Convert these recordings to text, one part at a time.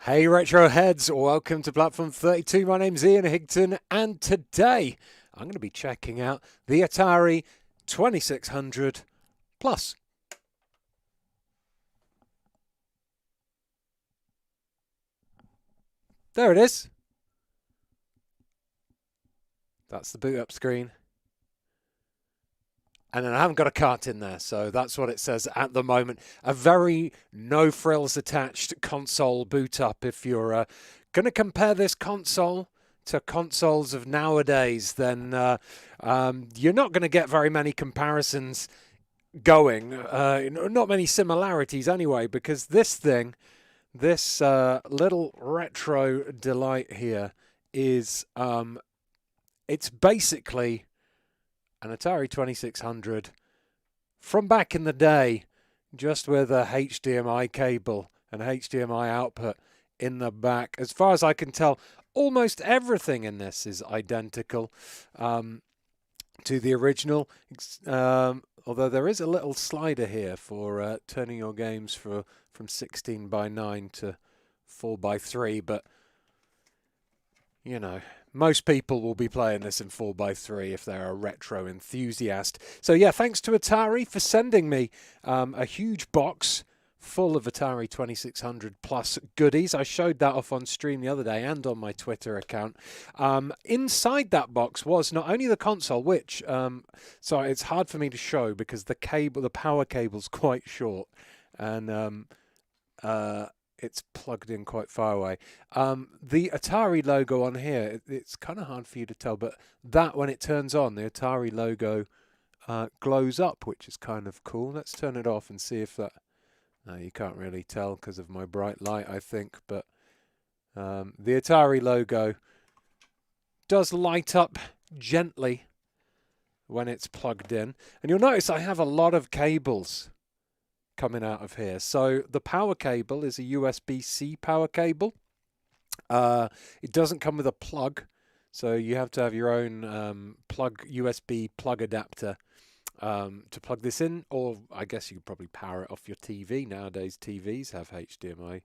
Hey Retro Heads, welcome to Platform 32. My name's Ian Higton, and today I'm going to be checking out the Atari 2600 Plus. There it is. That's the boot up screen. And then I haven't got a cart in there, so that's what it says at the moment. A very no frills attached console boot up. If you're going to compare this console to consoles of nowadays, then you're not going to get very many comparisons going. Not many similarities anyway, because this thing, this little retro delight here is, it's basically an Atari 2600 from back in the day, just with a HDMI cable and HDMI output in the back. As far as I can tell, almost everything in this is identical to the original, although there is a little slider here for turning your games from 16:9 to 4:3, but you know, most people will be playing this in 4:3 if they're a retro enthusiast. So yeah, thanks to Atari for sending me a huge box full of Atari 2600 Plus goodies. I showed that off on stream the other day and on my Twitter account. Inside that box was not only the console, which, so it's hard for me to show because the power cable's quite short, and it's plugged in quite far away. The Atari logo on here, it's kind of hard for you to tell, but that when it turns on, the Atari logo glows up, which is kind of cool. Let's turn it off and see if that... No, you can't really tell because of my bright light, I think, but the Atari logo does light up gently when it's plugged in. And you'll notice I have a lot of cables coming out of here. So the power cable is a USB-C power cable. It doesn't come with a plug, so you have to have your own USB plug adapter to plug this in, or I guess you could probably power it off your TV. Nowadays TVs have HDMI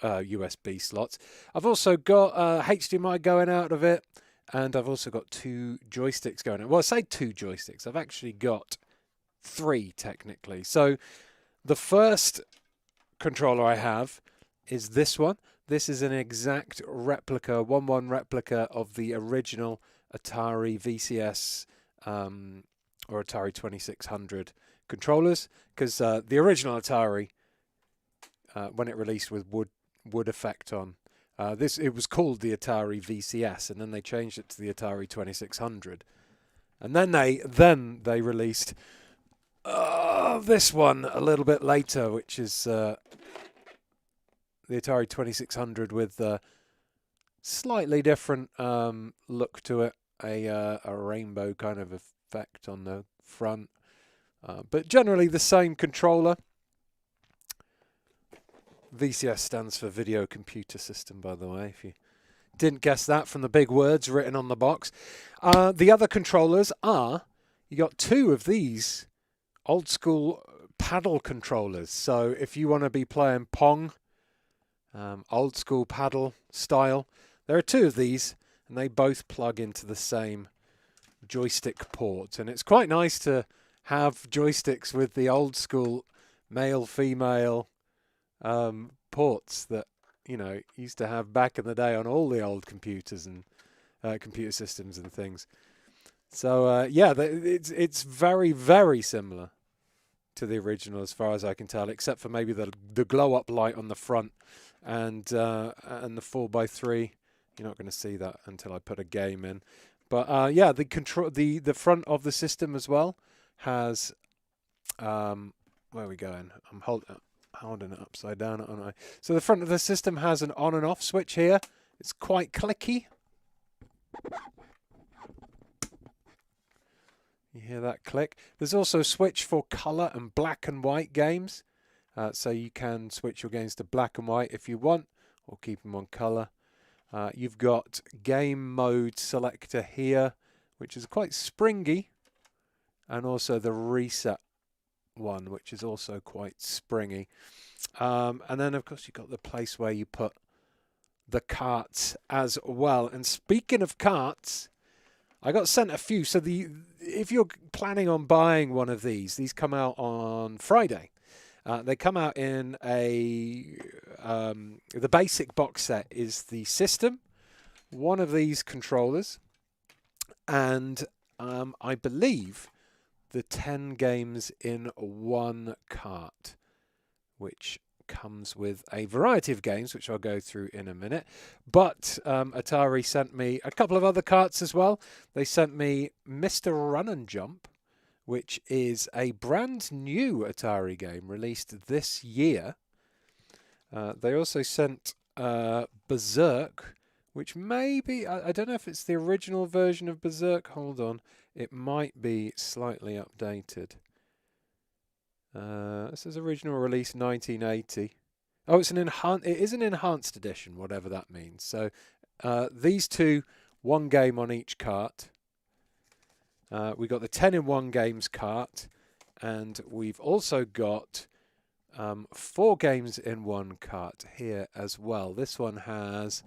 USB slots. I've also got HDMI going out of it, and I've also got two joysticks going out. Well, I say two joysticks. I've actually got three technically. So the first controller I have is this one. This is an exact replica, 1:1 replica of the original Atari VCS or Atari 2600 controllers, because the original Atari, when it released with wood effect on, it was called the Atari VCS, and then they changed it to the Atari 2600, and then they released this one a little bit later, which is the Atari 2600 with a slightly different look to it, a rainbow kind of effect on the front, but generally the same controller. VCS stands for Video Computer System, by the way, if you didn't guess that from the big words written on the box. The other controllers are, you got two of these old school paddle controllers. So if you want to be playing Pong, old school paddle style, there are two of these, and they both plug into the same joystick port. And it's quite nice to have joysticks with the old school male-female ports that, you know, used to have back in the day on all the old computers and computer systems and things. So yeah, it's very, very similar to the original as far as I can tell, except for maybe the glow up light on the front and the 4:3. You're not going to see that until I put a game in. But yeah, the front of the system as well has where are we going? holding it upside down, aren't I? So the front of the system has an on and off switch here. It's quite clicky. You hear that click? There's also a switch for colour and black and white games. So you can switch your games to black and white if you want, or keep them on colour. You've got game mode selector here, which is quite springy, and also the reset one, which is also quite springy. And then, of course, you've got the place where you put the carts as well. And speaking of carts, I got sent a few. So if you're planning on buying one of these come out on Friday. They come out in the basic box set is the system, one of these controllers, and I believe the 10 games in one cart, which comes with a variety of games, which I'll go through in a minute. But Atari sent me a couple of other carts as well. They sent me Mr. Run and Jump, which is a brand new Atari game released this year. They also sent Berserk, which may be, I don't know if it's the original version of Berserk. Hold on, it might be slightly updated. This is original release 1980. Oh, it is an enhanced edition, whatever that means. So these two, one game on each cart. We got the 10-in-1 games cart, and we've also got 4 games in one cart here as well. This one has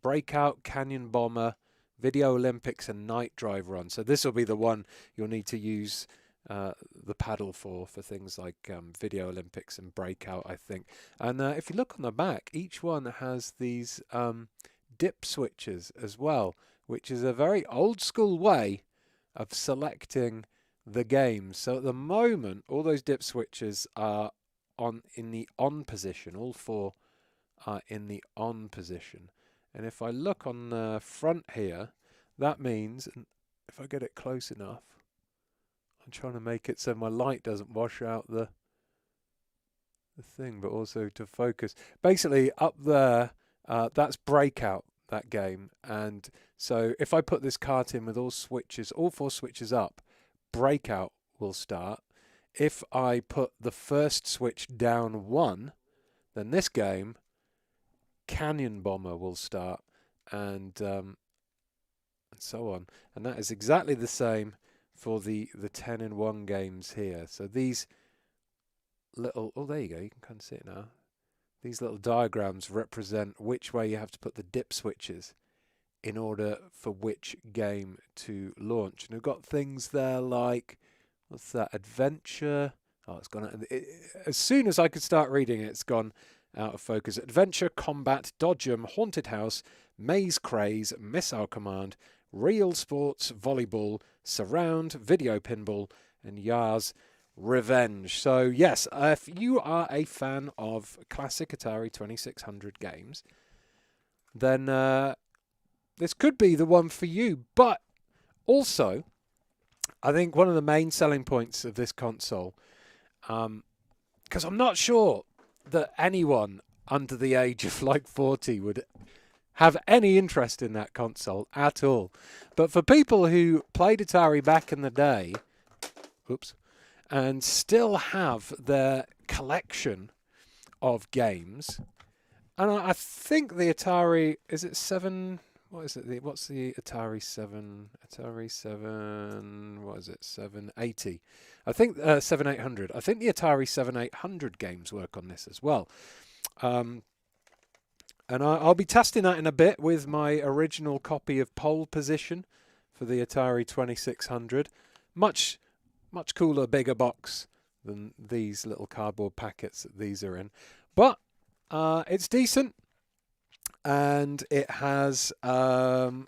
Breakout, Canyon Bomber, Video Olympics, and Night Drive Run. So this will be the one you'll need to use the paddle for things like Video Olympics and Breakout, I think. And if you look on the back, each one has these dip switches as well, which is a very old school way of selecting the game. So at the moment, all those dip switches are in the on position. All 4 are in the on position. And if I look on the front here, that means, and if I get it close enough, I'm trying to make it so my light doesn't wash out the thing, but also to focus. Basically, up there, that's Breakout, that game. And so if I put this cart in with all 4 switches up, Breakout will start. If I put the first switch down 1, then this game, Canyon Bomber, will start, and so on. And that is exactly the same for the 10-in-1 games here. So these little, oh, there you go, you can kind of see it now. These little diagrams represent which way you have to put the dip switches in order for which game to launch. And we've got things there like, what's that, Adventure? Oh, it's gone out. As soon as I could start reading it, it's gone out of focus. Adventure, Combat, Dodgem, Haunted House, Maze Craze, Missile Command, Real Sports, Volleyball, Surround, Video Pinball, and Yars Revenge. So yes, if you are a fan of classic Atari 2600 games, then this could be the one for you. But also, I think one of the main selling points of this console, because I'm not sure that anyone under the age of like 40 would have any interest in that console at all. But for people who played Atari back in the day, and still have their collection of games, and I think the Atari, is it 7? What is it? What's the Atari 7? Atari 7, what is it? 780. I think 7800. I think the Atari 7800 games work on this as well. And I'll be testing that in a bit with my original copy of Pole Position for the Atari 2600. Much cooler, bigger box than these little cardboard packets that these are in. But it's decent, and it has some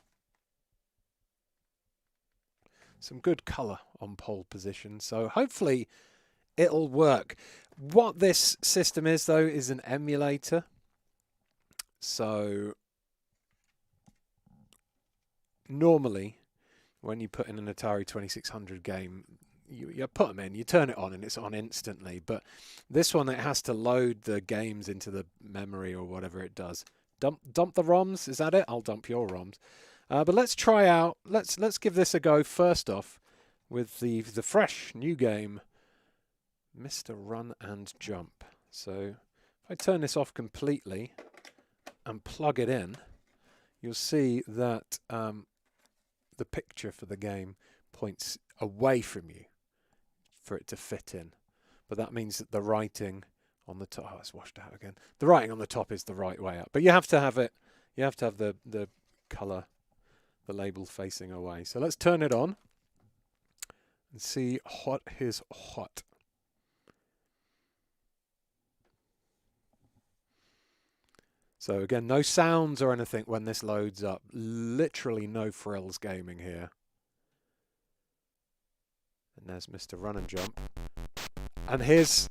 good colour on Pole Position. So hopefully it'll work. What this system is, though, is an emulator. So normally, when you put in an Atari 2600 game, you put them in, you turn it on, and it's on instantly. But this one, it has to load the games into the memory or whatever it does. Dump the ROMs. Is that it? I'll dump your ROMs. But let's try out. Let's give this a go first off with the fresh new game, Mr. Run and Jump. So if I turn this off completely and plug it in, you'll see that the picture for the game points away from you for it to fit in. But that means that the writing on the top, oh, it's washed out again. The writing on the top is the right way up. But you have to have it, you have to have the colour, the label facing away. So let's turn it on and see what is hot. So again, no sounds or anything when this loads up. Literally no frills gaming here. And there's Mr. Run and Jump. And here's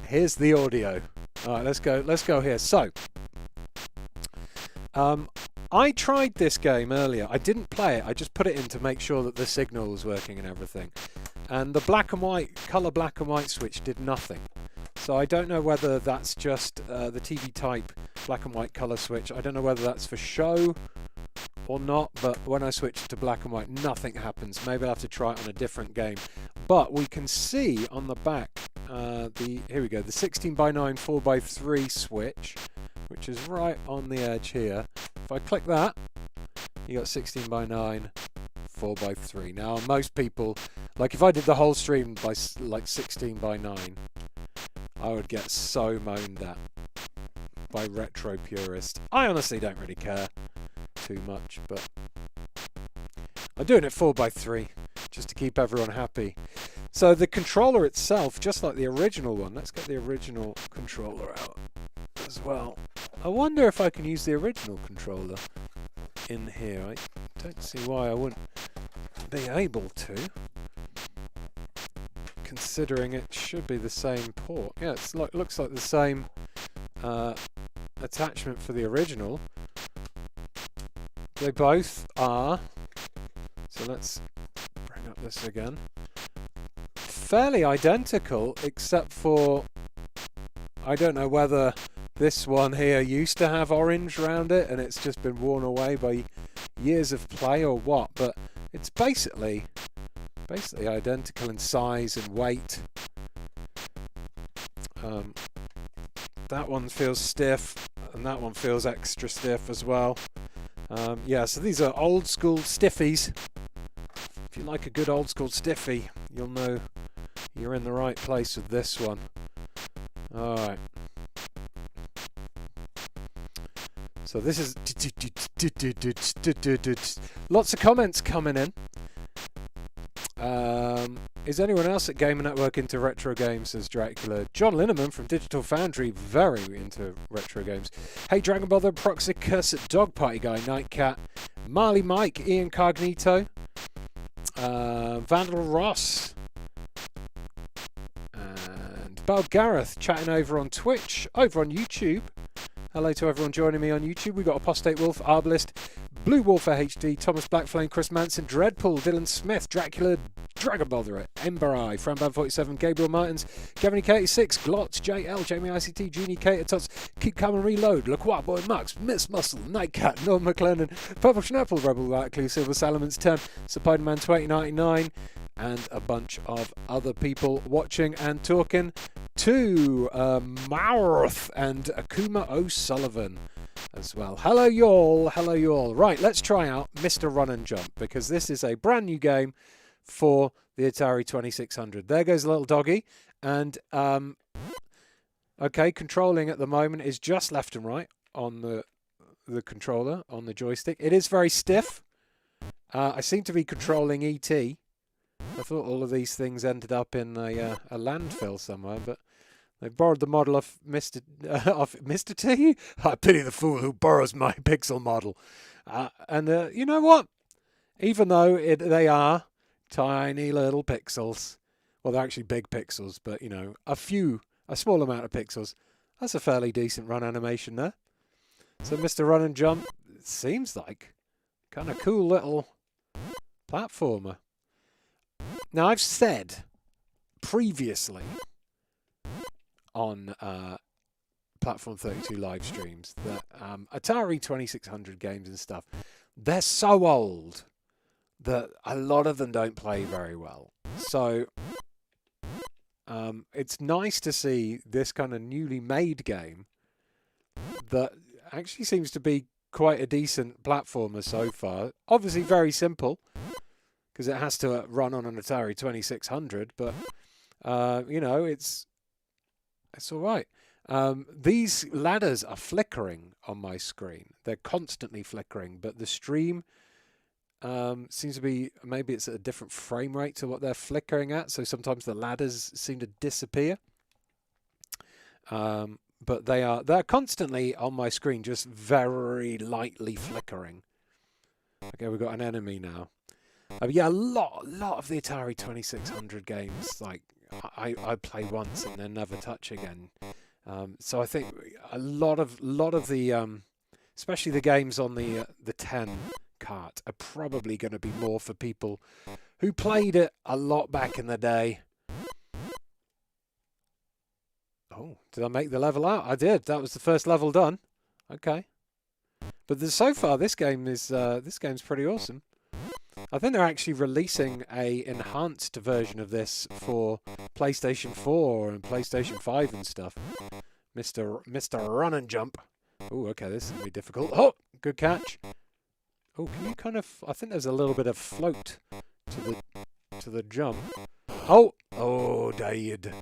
the audio. All right, let's go here. So, I tried this game earlier. I didn't play it. I just put it in to make sure that the signal was working and everything. And the black and white, color black and white switch did nothing. So I don't know whether that's just the TV type black and white color switch. I don't know whether that's for show or not, but when I switch to black and white, nothing happens. Maybe I'll have to try it on a different game. But we can see on the back, here we go, the 16:9 4:3 switch, which is right on the edge here. If I click that, you got 16:9 4:3. Now, most people, like if I did the whole stream by like 16:9, I would get so moaned at by retro purists. I honestly don't really care too much, but I'm doing it 4:3 just to keep everyone happy. So the controller itself, just like the original one, let's get the original controller out as well. I wonder if I can use the original controller in here. I don't see why I wouldn't be able to, considering it should be the same port. Yeah, it's like, looks like the same attachment for the original. They both are. So let's bring up this again. Fairly identical, except for I don't know whether this one here used to have orange around it and it's just been worn away by years of play or what, but it's basically identical in size and weight. That one feels stiff and that one feels extra stiff as well. Yeah, so these are old school stiffies. If you like a good old school stiffy, you'll know you're in the right place with this one. Alright. So this is lots of comments coming in. Is anyone else at Gamer Network into retro games? Says Dracula. John Linneman from Digital Foundry, very into retro games. Hey, Dragon Ball, the Proxic Cursed Dog Party Guy, Nightcat, Marley Mike, Ian Cognito, Vandal Ross, and Bal Gareth chatting over on Twitch, over on YouTube. Hello to everyone joining me on YouTube. We've got Apostate Wolf, Arbalist, Blue Wolfer HD, Thomas Blackflame, Chris Manson, Dreadpool, Dylan Smith, Dracula, Dragon Bother, Ember Eye, Framban47, Gabriel Martins, Kevin K86, Glotz, JL, Jamie ICT, Genie K, Tots, Keep Calm and Reload, Lacroix Boy Max, Miss Muscle, Nightcat, Norm McLennan, Purple Schnapple, Rebel Blackley, Silver Salamence 10, Spider-Man 2099, and a bunch of other people watching and talking to Mouth and Akuma O'Sullivan as well. Hello y'all, hello y'all. Right, let's try out Mr. Run and Jump, because this is a brand new game for the Atari 2600. There goes the little doggy, and okay, controlling at the moment is just left and right on the controller, on the joystick. It is very stiff. I seem to be controlling ET. I thought all of these things ended up in a landfill somewhere, but they borrowed the model of Mr. T. I pity the fool who borrows my pixel model. And you know what? Even though they are tiny little pixels, well, they're actually big pixels, but, you know, a small amount of pixels, that's a fairly decent run animation there. So Mr. Run and Jump, it seems like kind of cool little platformer. Now, I've said previously on Platform 32 live streams that Atari 2600 games and stuff, they're so old that a lot of them don't play very well. So it's nice to see this kind of newly made game that actually seems to be quite a decent platformer so far. Obviously very simple, because it has to run on an Atari 2600, but you know, it's all right. These ladders are flickering on my screen. They're constantly flickering, but the stream seems to be, maybe it's at a different frame rate to what they're flickering at, so sometimes the ladders seem to disappear. But they're constantly on my screen, just very lightly flickering. Okay, we've got an enemy now. Yeah, a lot of the Atari 2600 games, like I play once and then never touch again. So I think a lot of the, especially the games on the 10 cart, are probably going to be more for people who played it a lot back in the day. Oh, did I make the level out? I did. That was the first level done. Okay, but so far this game's pretty awesome. I think they're actually releasing a enhanced version of this for PlayStation 4 and PlayStation 5 and stuff. Mr. Run and Jump. Oh, okay, this is going to be difficult. Oh, good catch. Oh, can you kind of... I think there's a little bit of float to the jump. Oh, Dade.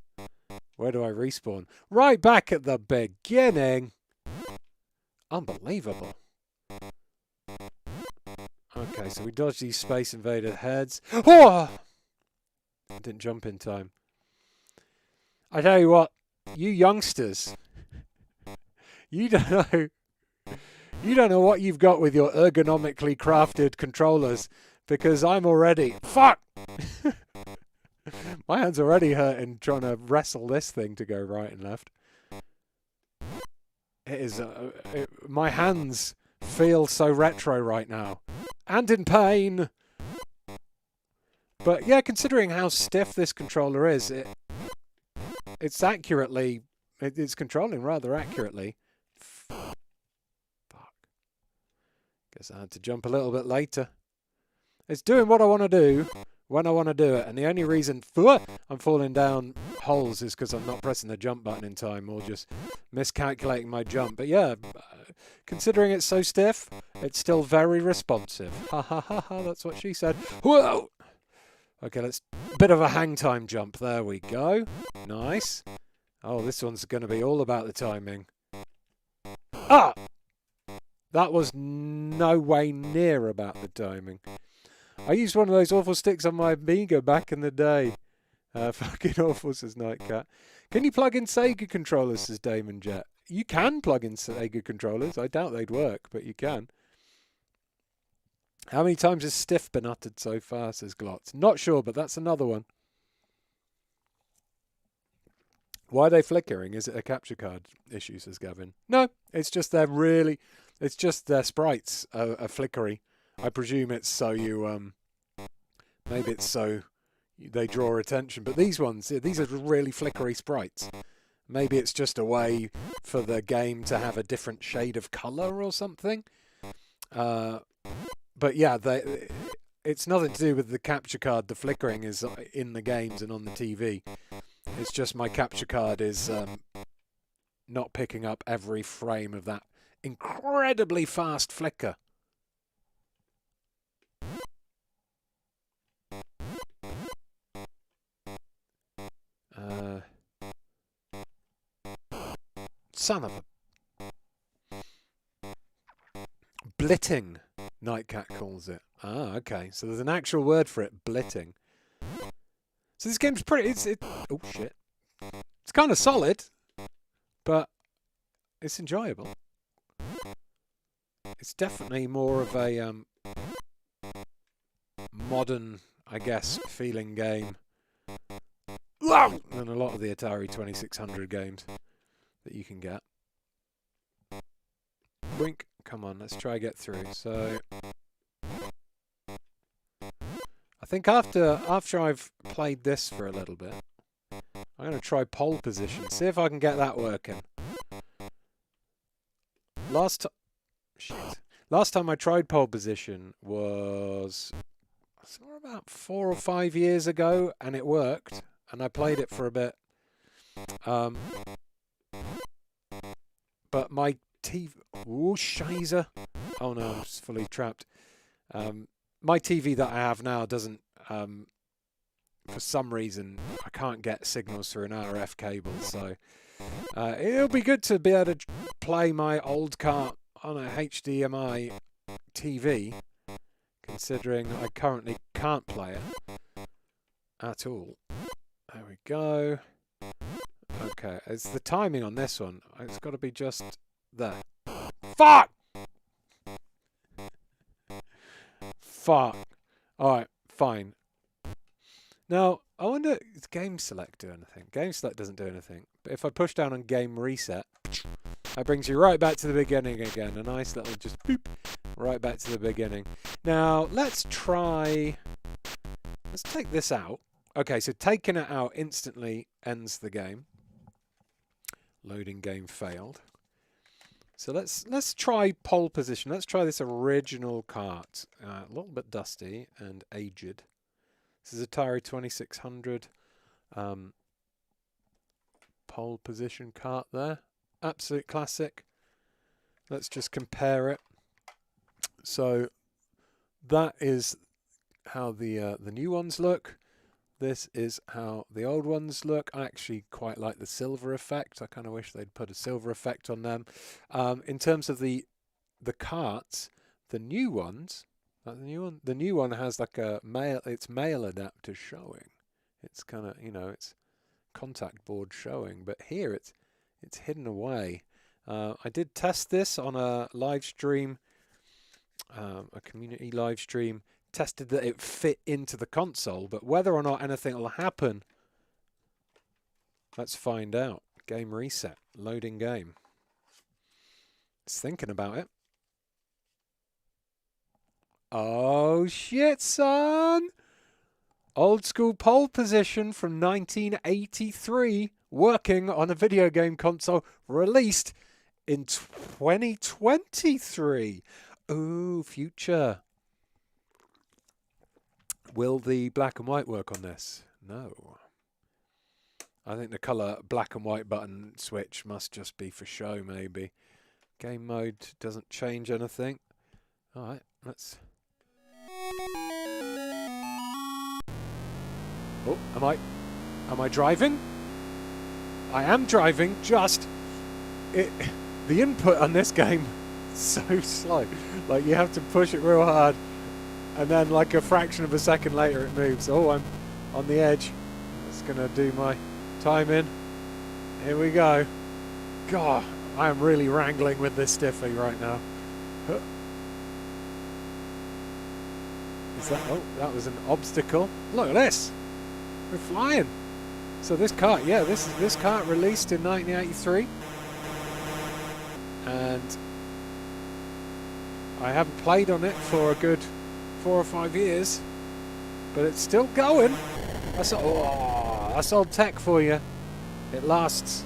Where do I respawn? Right back at the beginning. Unbelievable. Okay, so we dodged these Space Invader heads. Oh! I didn't jump in time. I tell you what, you youngsters, you don't know what you've got with your ergonomically crafted controllers, because I'm already... Fuck! My hand's already hurting trying to wrestle this thing to go right and left. It is... my hands feel so retro right now. And in pain. But yeah, considering how stiff this controller is, it's controlling rather accurately. Fuck. Guess I had to jump a little bit later. It's doing what I want to do when I want to do it, and the only reason I'm falling down holes is because I'm not pressing the jump button in time, or just miscalculating my jump. But yeah, considering it's so stiff, it's still very responsive. Ha ha ha ha, that's what she said. Whoa! Okay, let's... Bit of a hang time jump. There we go. Nice. Oh, this one's going to be all about the timing. Ah! That was no way near about the timing. I used one of those awful sticks on my Amiga back in the day. Fucking awful, says Nightcat. Can you plug in Sega controllers, says Damon Jet? You can plug in Sega controllers. I doubt they'd work, but you can. How many times has Stiff been uttered so far, says Glotz? Not sure, but that's another one. Why are they flickering? Is it a capture card issue, says Gavin? No, it's just their sprites are flickery. I presume it's so you, maybe it's so they draw attention. But these ones, these are really flickery sprites. Maybe it's just a way for the game to have a different shade of colour or something. But yeah, it's nothing to do with the capture card. The flickering is in the games and on the TV. It's just my capture card is not picking up every frame of that incredibly fast flicker. Son of a... Blitting, Nightcat calls it. Ah, okay. So there's an actual word for it, blitting. So this game's pretty... oh, shit. It's kind of solid, but it's enjoyable. It's definitely more of a modern, I guess, feeling game than a lot of the Atari 2600 games that you can get. Wink. Come on, let's try get through. So I think after I've played this for a little bit, I'm going to try pole position, see if I can get that working. Last time I tried pole position was about 4 or 5 years ago, and it worked, and I played it for a bit. But my TV... Ooh, shizer. Oh no, I'm just fully trapped. My TV that I have now doesn't... for some reason, I can't get signals through an RF cable, so... it'll be good to be able to play my old cart on a HDMI TV, considering I currently can't play it at all. There we go. Okay, it's the timing on this one. It's got to be just there. Fuck! Fuck. Alright, fine. Now, I wonder, is Game Select do anything? Game Select doesn't do anything. But if I push down on Game Reset, that brings you right back to the beginning again. A nice little just boop, right back to the beginning. Now, let's take this out. Okay, so taking it out instantly ends the game. Loading game failed. So let's try pole position. Let's try this original cart. A little bit dusty and aged. This is Atari 2600. Pole position cart there. Absolute classic. Let's just compare it. So that is how the new ones look. This is how the old ones look. I actually quite like the silver effect. I kind of wish they'd put a silver effect on them. In terms of the carts, the new ones, the new one has like a male adapter showing. It's kind of, you know, it's contact board showing, but here it's hidden away. I did test this on a live stream, a community live stream. Tested that it fit into the console, but whether or not anything will happen, let's find out. Game reset, loading game. It's thinking about it. Oh shit, son! Old school pole position from 1983, working on a video game console released in 2023. Ooh, future. Will the black and white work on this? No. I think the colour black and white button switch must just be for show, maybe. Game mode doesn't change anything. Alright, let's... Oh, am I driving? I am driving, just... The input on this game is so slow. Like, you have to push it real hard. And then, like a fraction of a second later, it moves. Oh, I'm on the edge. That's going to do my time in. Here we go. God, I am really wrangling with this stiffy right now. Is that... Oh, that was an obstacle. Look at this. We're flying. So this cart, yeah, this cart released in 1983. And I haven't played on it for a good 4 or 5 years, but it's still going. That's old tech for you. It lasts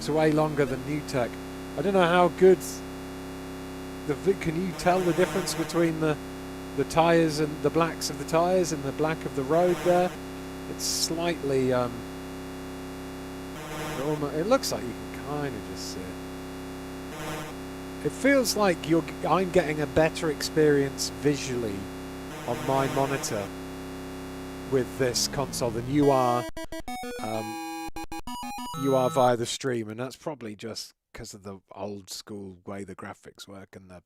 way longer than new tech. I don't know how good can you tell the difference between the tires and the blacks of the tires and the black of the road there? It's slightly it looks like you can kind of just see it. It feels like I'm getting a better experience visually on my monitor with this console than you are via the stream, and that's probably just because of the old school way the graphics work and the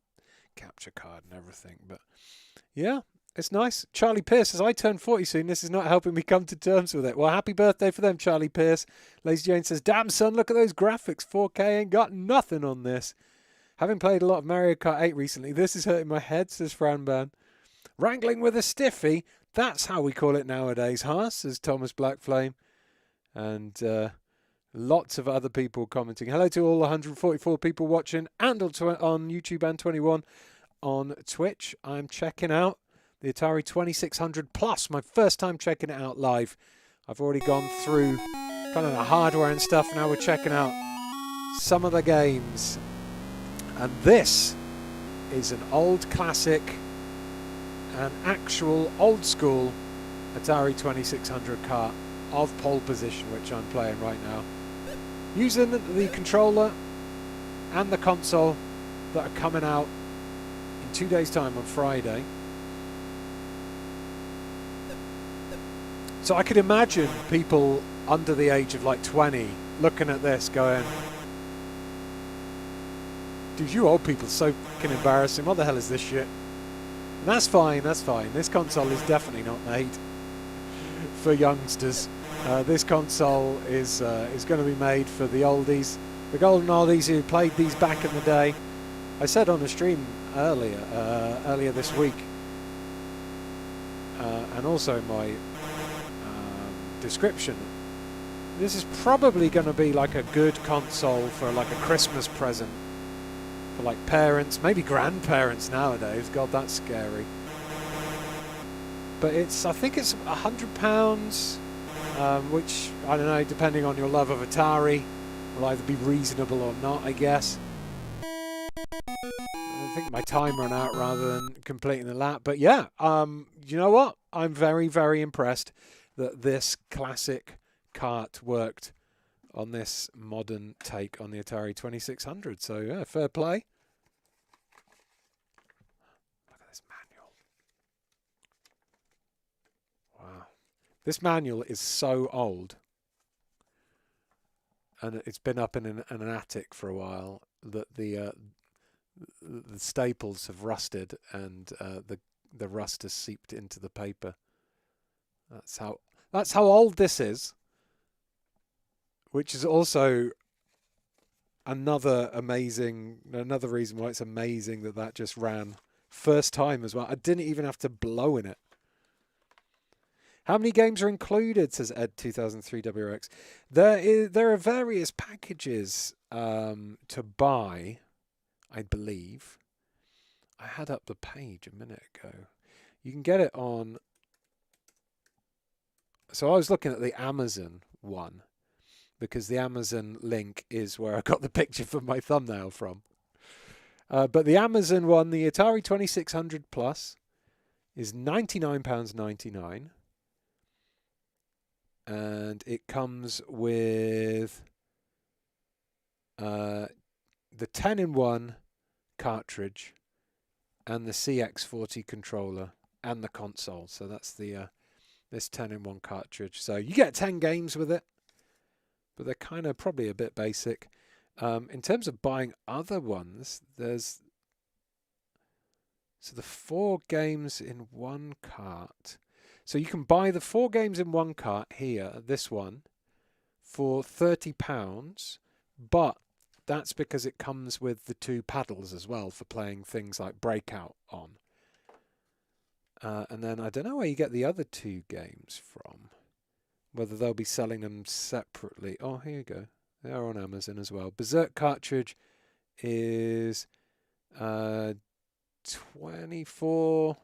capture card and everything. But yeah, it's nice. Charlie Pierce says, I turn 40 soon. This is not helping me come to terms with it. Well, happy birthday for them, Charlie Pierce. Lazy Jane says, damn son, look at those graphics. 4K ain't got nothing on this. Having played a lot of Mario Kart 8 recently, this is hurting my head, says Franban. Wrangling with a stiffy, that's how we call it nowadays, huh? Says Thomas Blackflame. And lots of other people commenting. Hello to all 144 people watching and on YouTube and 21 on Twitch. I'm checking out the Atari 2600 Plus. My first time checking it out live. I've already gone through kind of the hardware and stuff. Now we're checking out some of the games. And this is an old classic, an actual old school Atari 2600 kart of pole position, which I'm playing right now, using the controller and the console that are coming out in 2 days' time on Friday. So I could imagine people under the age of like 20 looking at this going, dude, you old people are so fucking embarrassing, what the hell is this shit? And that's fine, that's fine. This console is definitely not made for youngsters. This console is going to be made for the oldies, the golden oldies who played these back in the day. I said on a stream earlier this week, and also in my description, this is probably going to be like a good console for like a Christmas present for like parents, maybe grandparents nowadays. God, that's scary. But I think it's £100, which, I don't know, depending on your love of Atari, will either be reasonable or not, I guess. I think my time ran out rather than completing the lap. But yeah, you know what? I'm very, very impressed that this classic kart worked on this modern take on the Atari 2600. So yeah, fair play. Look at this manual. Wow. This manual is so old, and it's been up in an attic for a while, that the staples have rusted, and the rust has seeped into the paper. That's how old this is, which is also another reason why it's amazing that just ran first time as well. I didn't even have to blow in it. How many games are included, says Ed 2003 WRX. There are various packages to buy, I believe. I had up the page a minute ago. You can get it on... So I was looking at the Amazon one, because the Amazon link is where I got the picture for my thumbnail from. But the Amazon one, the Atari 2600 Plus, is £99.99. And it comes with the 10-in-1 cartridge and the CX40 controller and the console. So that's the this 10-in-1 cartridge. So you get 10 games with it, but they're kind of probably a bit basic. In terms of buying other ones, there's the 4 games in one cart. So you can buy the 4 games in one cart here, this one, for £30, but that's because it comes with the 2 paddles as well for playing things like Breakout on. And then I don't know where you get the other 2 games from, whether they'll be selling them separately. Oh, here you go. They're on Amazon as well. Berserk cartridge is 24,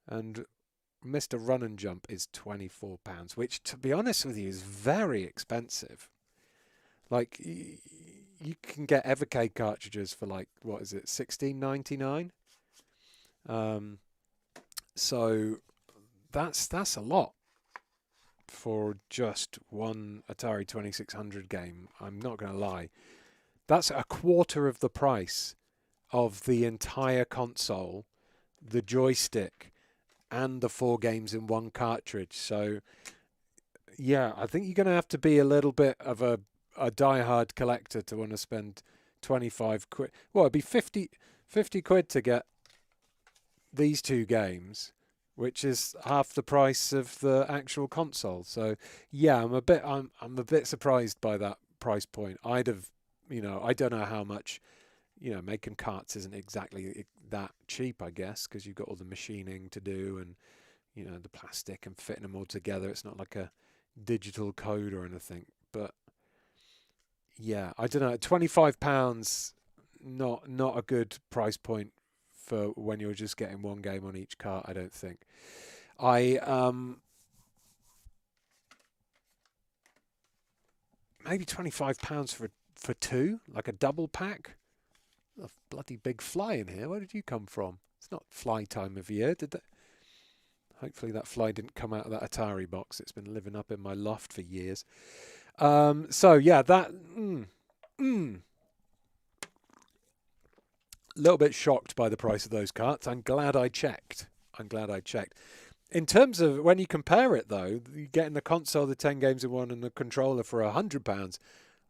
and Mr. Run and Jump is £24, which, to be honest with you, is very expensive. Like, you can get Evercade cartridges for like, what is it, $16.99? So that's a lot for just one Atari 2600 game. I'm not going to lie. That's a quarter of the price of the entire console, the joystick, and the 4 games in one cartridge. So yeah, I think you're going to have to be a little bit of a die-hard collector to want to spend 25 quid. Well, it'd be 50 quid to get these 2 games, which is half the price of the actual console. So yeah, I'm a bit surprised by that price point. I'd have, I don't know how much, making carts isn't exactly that cheap, I guess, because you've got all the machining to do and, the plastic and fitting them all together. It's not like a digital code or anything. But yeah, I don't know. £25, not a good price point for when you're just getting one game on each cart, I don't think. Maybe £25 for two, like a double pack. A bloody big fly in here. Where did you come from? It's not fly time of year, did that? Hopefully that fly didn't come out of that Atari box. It's been living up in my loft for years. So yeah, that. Little bit shocked by the price of those carts. I'm glad I checked. In terms of when you compare it, though, you getting the console, the 10 games in one, and the controller for £100.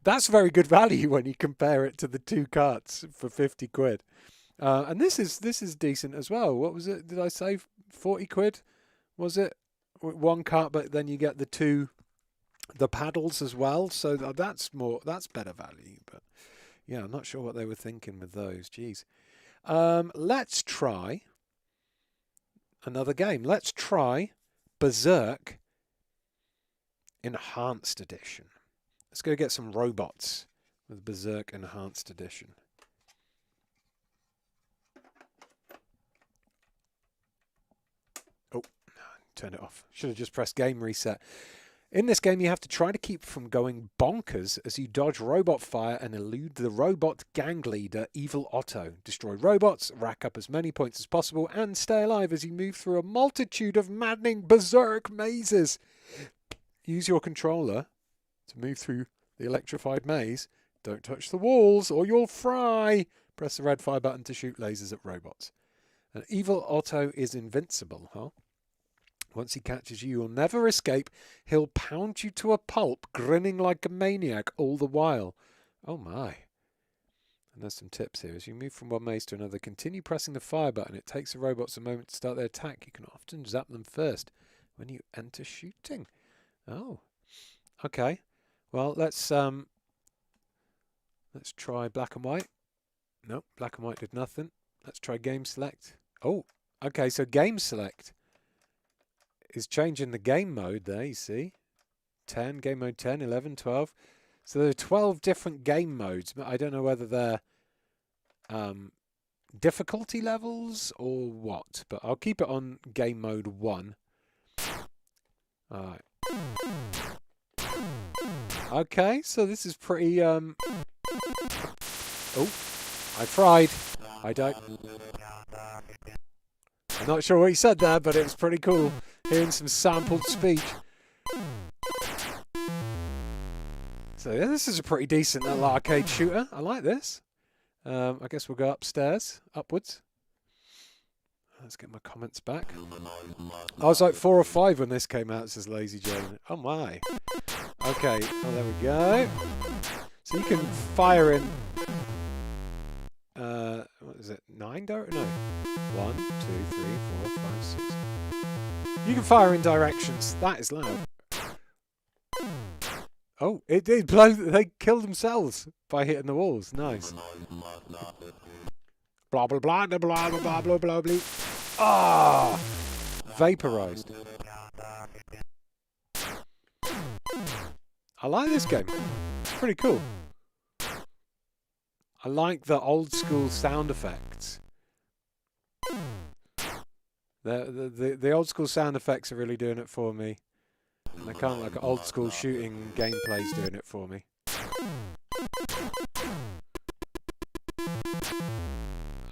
That's very good value when you compare it to the two carts for 50 quid. And this is decent as well. What was it? Did I say 40 quid? Was it one cart? But then you get the paddles as well. So that's better value. But yeah, I'm not sure what they were thinking with those. Jeez. Let's try another game. Let's try Berserk Enhanced Edition. Let's go get some robots with Berserk Enhanced Edition. Oh, turned it off. Should have just pressed game reset. In this game, you have to try to keep from going bonkers as you dodge robot fire and elude the robot gang leader, Evil Otto. Destroy robots, rack up as many points as possible, and stay alive as you move through a multitude of maddening berserk mazes. Use your controller to move through the electrified maze. Don't touch the walls or you'll fry. Press the red fire button to shoot lasers at robots. And Evil Otto is invincible, huh? Once he catches you, you'll never escape. He'll pound you to a pulp, grinning like a maniac all the while. Oh my. And there's some tips here. As you move from one maze to another, continue pressing the fire button. It takes the robots a moment to start their attack. You can often zap them first when you enter shooting. Oh. Okay. Well, let's try black and white. Nope, black and white did nothing. Let's try game select. Oh, okay, so game select is changing the game mode there, you see. 10, game mode 10, 11, 12. So there are 12 different game modes, but I don't know whether they're difficulty levels or what. But I'll keep it on game mode 1. Alright. Okay, so this is pretty... Oh, I fried. I don't... I'm not sure what he said there, but it was pretty cool. Hearing some sampled speech. So yeah, this is a pretty decent little arcade shooter. I like this. I guess we'll go upwards. Let's get my comments back. I was like 4 or 5 when this came out, says Lazy Jane. Oh my. Okay, oh, there we go. So you can fire in... what is it? 9 direct? No. 1, 2, 3, 4, 5, 6. You can fire in directions. That is loud. Oh, it did blow. They killed themselves by hitting the walls. Nice. Blah blah blah blah blah blah blah blah blah. Ah, vaporized. I like this game. It's pretty cool. I like the old school sound effects. The old school sound effects are really doing it for me. And I can't like old school shooting gameplay's doing it for me.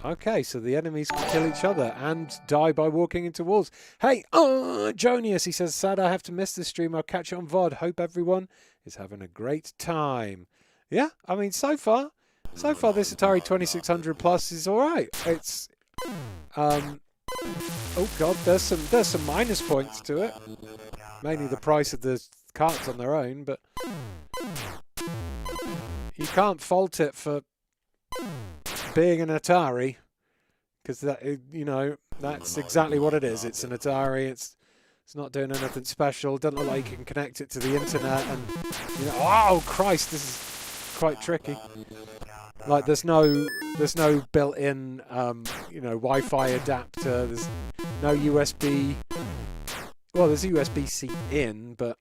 Okay, so the enemies can kill each other and die by walking into walls. Hey, Jonius, he says, sad I have to miss this stream. I'll catch it on VOD. Hope everyone is having a great time. Yeah, I mean, so far this Atari 2600 Plus is all right. It's, oh God, there's some minus points to it. Mainly the price of the carts on their own, but you can't fault it for being an Atari, because that, you know, that's exactly what it is. It's an Atari. It's not doing anything special. It doesn't look like you can connect it to the internet, and you know, oh Christ, this is quite tricky. Like there's no built-in you know, Wi-Fi adapter. There's no USB. Well, there's USB-C in, but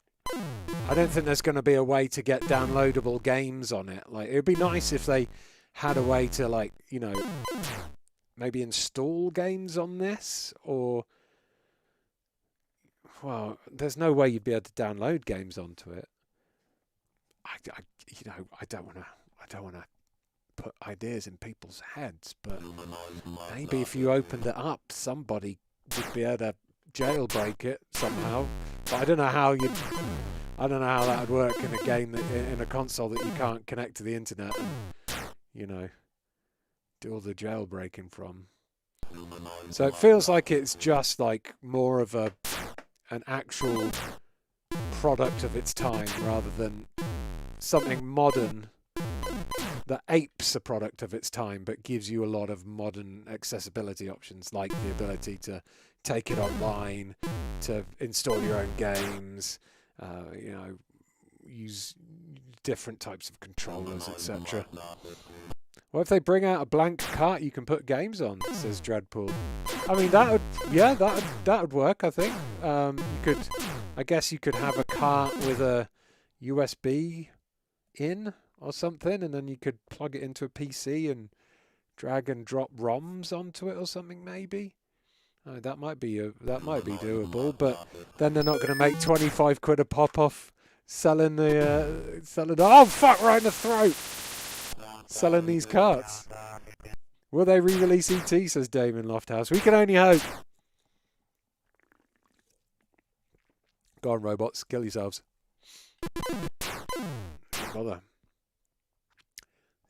I don't think there's going to be a way to get downloadable games on it. Like, it would be nice if they had a way to, like, you know, maybe install games on this, or well, there's no way you'd be able to download games onto it. I don't want to put ideas in people's heads, but maybe if you opened it up, somebody would be able to jailbreak it somehow. But I don't know how that would work in a game in a console that you can't connect to the internet and do all the jailbreaking from. So it feels like it's just like more of an actual product of its time rather than something modern that apes a product of its time but gives you a lot of modern accessibility options, like the ability to take it online, to install your own games, use different types of controllers, etc. What if they bring out a blank cart you can put games on, says Dreadpool. I mean, that would work, I think. I guess you could have a cart with a USB in or something, and then you could plug it into a PC and drag and drop ROMs onto it or something, maybe. That might be doable, but then they're not going to make 25 quid a pop off selling oh fuck, right in the throat, selling these carts. Will they re-release ET, says Damon Lofthouse. We can only hope. Go on, robots, kill yourselves. Don't bother.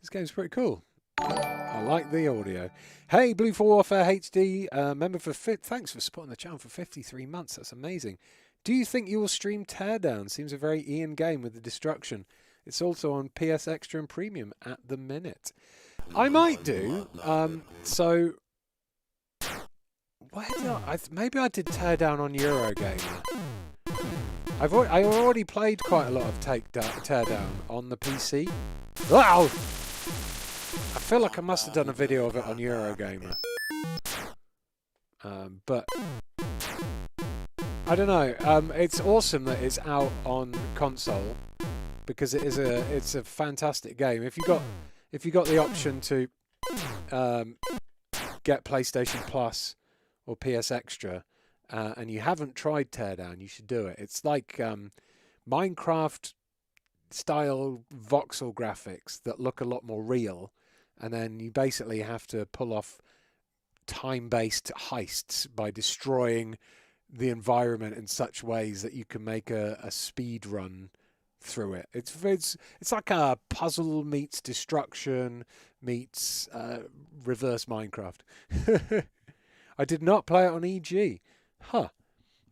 This game's pretty cool. I like the audio. Hey, Blue for Warfare HD, member for thanks for supporting the channel for 53 months. That's amazing. Do you think you will stream Teardown? Seems a very Ian game with the destruction. It's also on PS Extra and Premium at the minute. I might do. So where did maybe I did Teardown on Eurogamer. I already played quite a lot of Teardown on the PC. Wow! I feel like I must have done a video of it on Eurogamer. But I don't know. It's awesome that it's out on console because it's a fantastic game. If you got the option to get PlayStation Plus or PS Extra, and you haven't tried Teardown, you should do it. It's like Minecraft style voxel graphics that look a lot more real, and then you basically have to pull off time-based heists by destroying the environment in such ways that you can make a speed run through it. It's like a puzzle meets destruction meets reverse Minecraft. I did not play it on EG. Huh.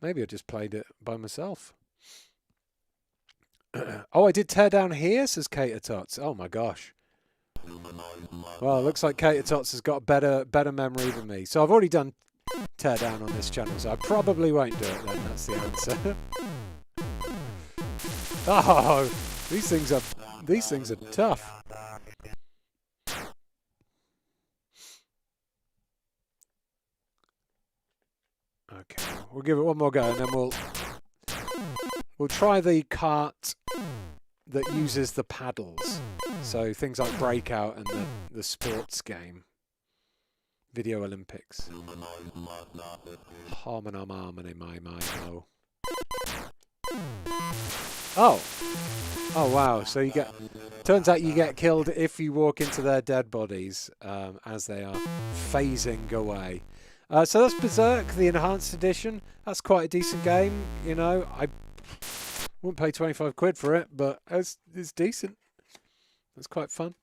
Maybe I just played it by myself. Oh, I did Teardown here, says Cater Tots. Oh my gosh. Well, it looks like Cater Tots has got better memory than me. So I've already done Teardown on this channel, so I probably won't do it then. That's the answer. Oh, these things are tough. Okay, we'll give it one more go, and then we'll try the cart that uses the paddles. So things like Breakout and the sports game. Video Olympics. Oh. Oh wow, so turns out you get killed if you walk into their dead bodies as they are phasing away. So that's Berserk, the Enhanced Edition. That's quite a decent game, I wouldn't pay 25 quid for it, but it's decent. It's quite fun.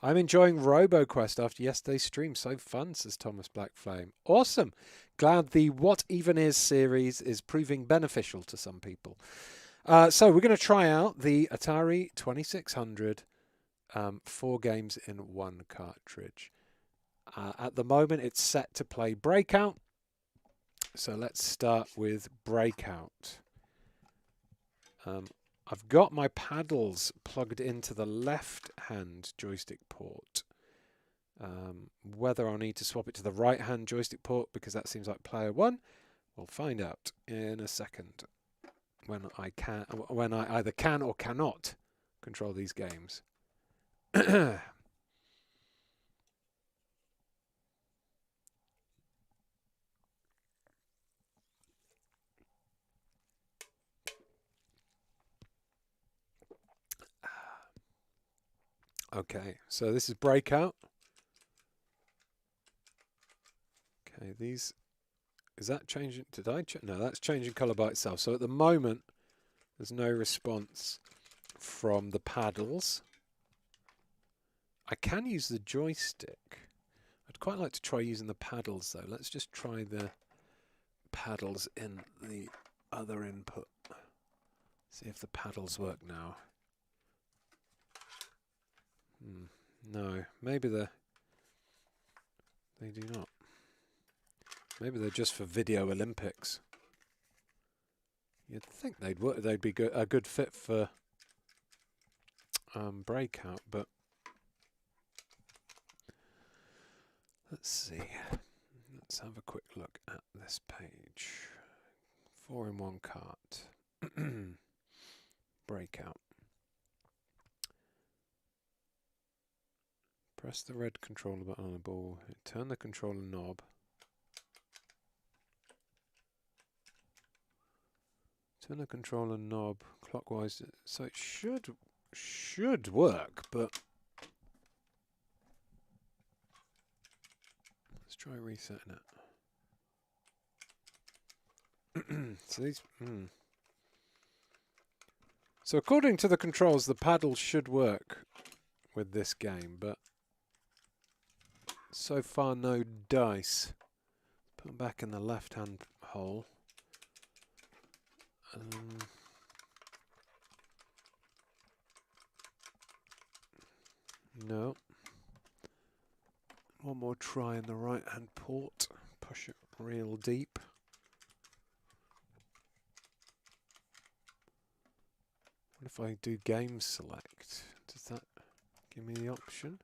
I'm enjoying RoboQuest after yesterday's stream. So fun, says Thomas Blackflame. Awesome. Glad the What Even Is series is proving beneficial to some people. So we're going to try out the Atari 2600, 4 games in 1 cartridge. At the moment, it's set to play Breakout. So let's start with Breakout. I've got my paddles plugged into the left-hand joystick port. Whether I'll need to swap it to the right-hand joystick port, because that seems like player 1, we'll find out in a second when I either can or cannot control these games. Okay, so this is breakout. Okay, these... Is that changing? Did I check? No, that's changing colour by itself. So at the moment, there's no response from the paddles. I can use the joystick. I'd quite like to try using the paddles, though. Let's just try the paddles in the other input. See if the paddles work now. No, maybe they do not. Maybe they're just for Video Olympics. You'd think they'd work. They'd be a good fit for breakout, but let's see. Let's have a quick look at this page. 4-in-1 cart. Breakout. Press the red controller button on the ball. Turn the controller knob. Turn the controller knob clockwise. So it should work, but let's try resetting it. So these. So according to the controls, the paddle should work with this game, but so far no dice. Put them back in the left-hand hole. No. One more try in the right-hand port. Push it real deep. What if I do game select? Does that give me the option?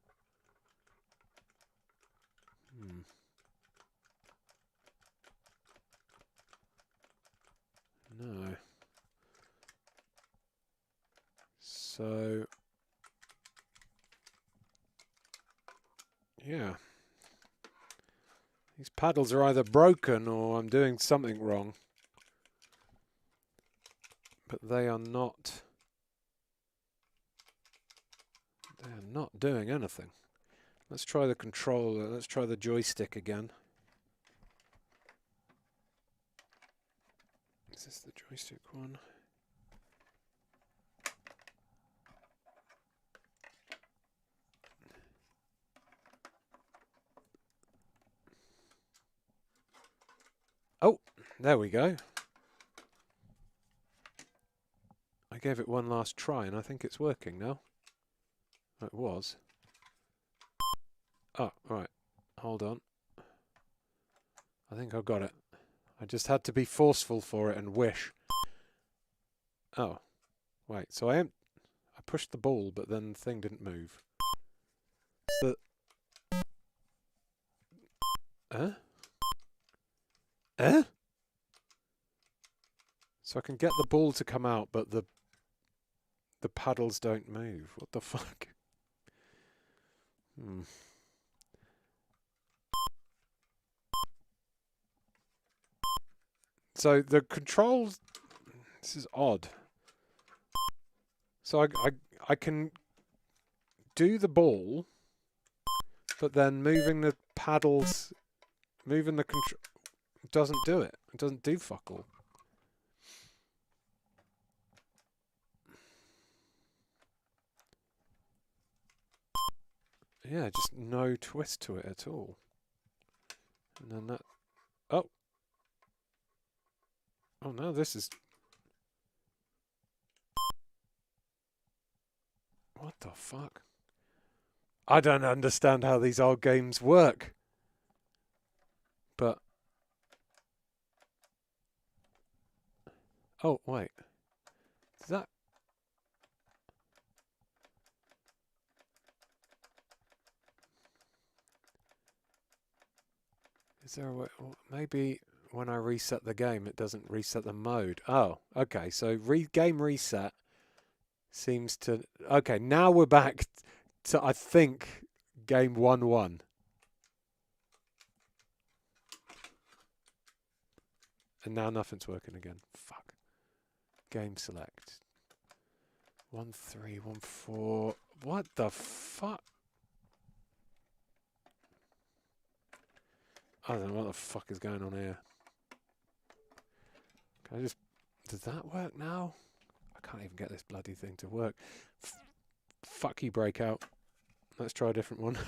No. So, yeah. These paddles are either broken or I'm doing something wrong. But they are not. They are not doing anything. Let's try the controller. Let's try the joystick again. Is this the joystick one? Oh, there we go. I gave it one last try and I think it's working now. It was. Oh, right. Hold on. I think I've got it. I just had to be forceful for it and wish. Oh. Wait, so I pushed the ball, but then the thing didn't move. But... Huh? Eh? So I can get the ball to come out, but the paddles don't move. What the fuck? So the controls... This is odd. So I can do the ball, but then moving the paddles, moving the control, doesn't do it. It doesn't do fuck all. Yeah, just no twist to it at all. And then that... Oh! Oh no, this is... What the fuck? I don't understand how these old games work. But... Oh, wait. Is that... Is there a way... Maybe when I reset the game, it doesn't reset the mode. Oh, okay. So game reset seems to... Okay, now we're back to, I think, game 1-1. And now nothing's working again. Fuck. Game select. 1-3, 1-4. What the fuck? I don't know what the fuck is going on here. Can I just... Does that work now? I can't even get this bloody thing to work. Fuck you, Breakout. Let's try a different one.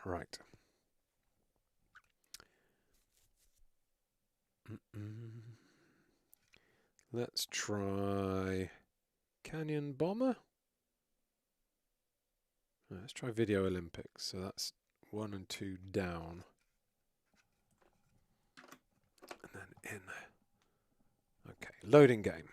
Right. Let's try Canyon Bomber. Let's try Video Olympics. So that's 1 and 2 down. And then in. Okay, loading game.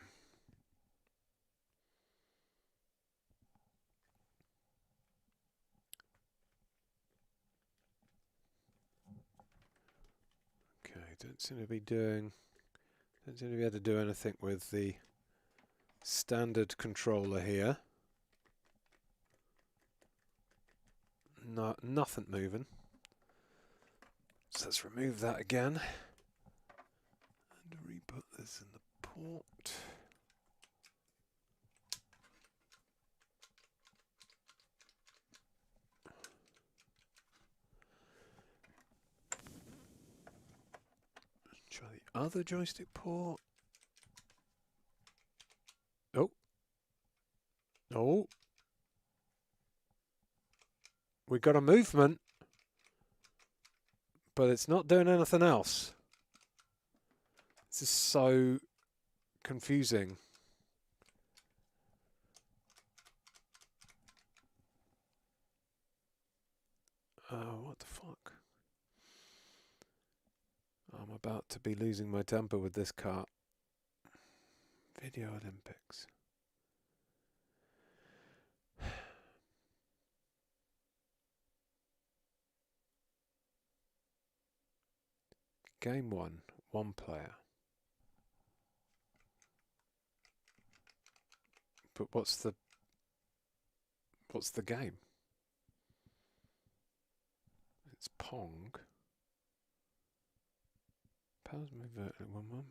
Okay, don't seem to be able to do anything with the standard controller here. No, nothing moving. So let's remove that again. And re-put this in the port. Try the other joystick port. Oh. Oh. We got a movement, but it's not doing anything else. This is so confusing. What the fuck? I'm about to be losing my temper with this cart. Video Olympics. Game 1, 1 player. But what's the game? It's Pong. Powers move vertically, 1-1.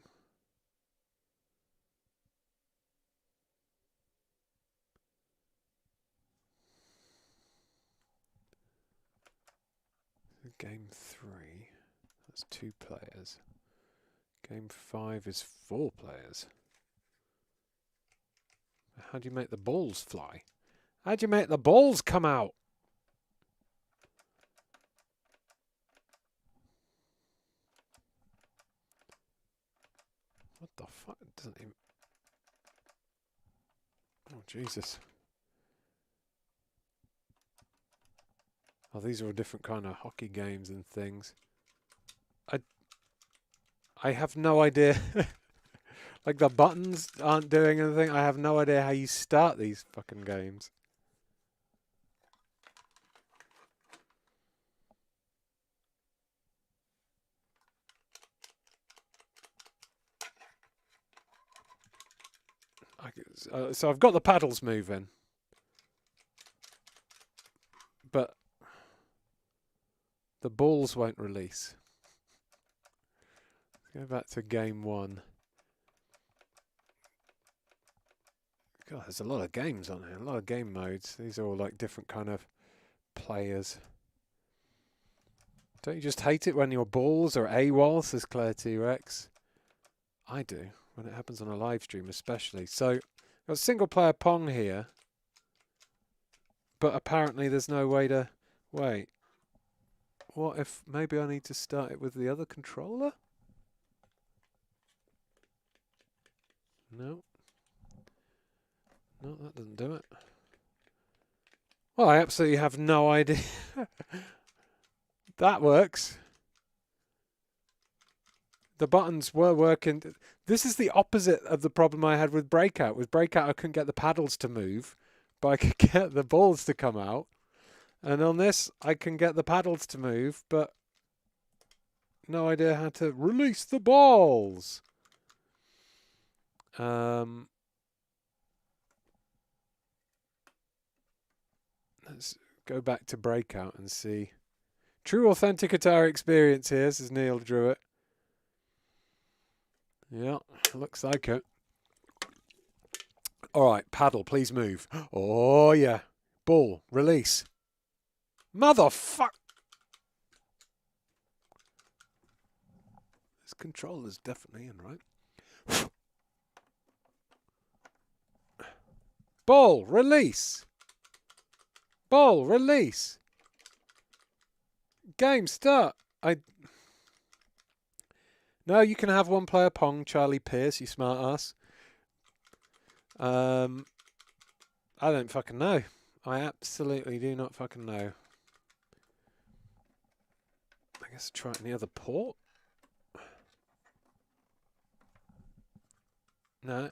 Game 3. That's 2 players. Game 5 is 4 players. How do you make the balls fly? How do you make the balls come out? What the fuck? It doesn't even... Oh, Jesus. Oh, these are all different kind of hockey games and things. I have no idea. Like, the buttons aren't doing anything. I have no idea how you start these fucking games. So I've got the paddles moving. But the balls won't release. Let's go back to game 1. God, there's a lot of games on here, a lot of game modes. These are all like different kind of players. Don't you just hate it when your balls are AWOL, says Claire T-Rex? I do, when it happens on a live stream especially. So, got single player Pong here. But apparently there's no way to... Wait. What if maybe I need to start it with the other controller? No. No, that doesn't do it. Well, I absolutely have no idea. That works. The buttons were working. This is the opposite of the problem I had with Breakout. With Breakout, I couldn't get the paddles to move, but I could get the balls to come out. And on this, I can get the paddles to move, but no idea how to release the balls. Let's go back to Breakout and see. True authentic Atari experience here, says Neil Druitt. Yeah, looks like it. All right, paddle, please move. Oh, yeah. Ball, release. Motherfuck! This controller's definitely in, right? Ball, release. Ball, release. Game, start. No, you can have one player Pong, Charlie Pierce, you smart ass. I don't fucking know. I absolutely do not fucking know. I guess try any other port? No.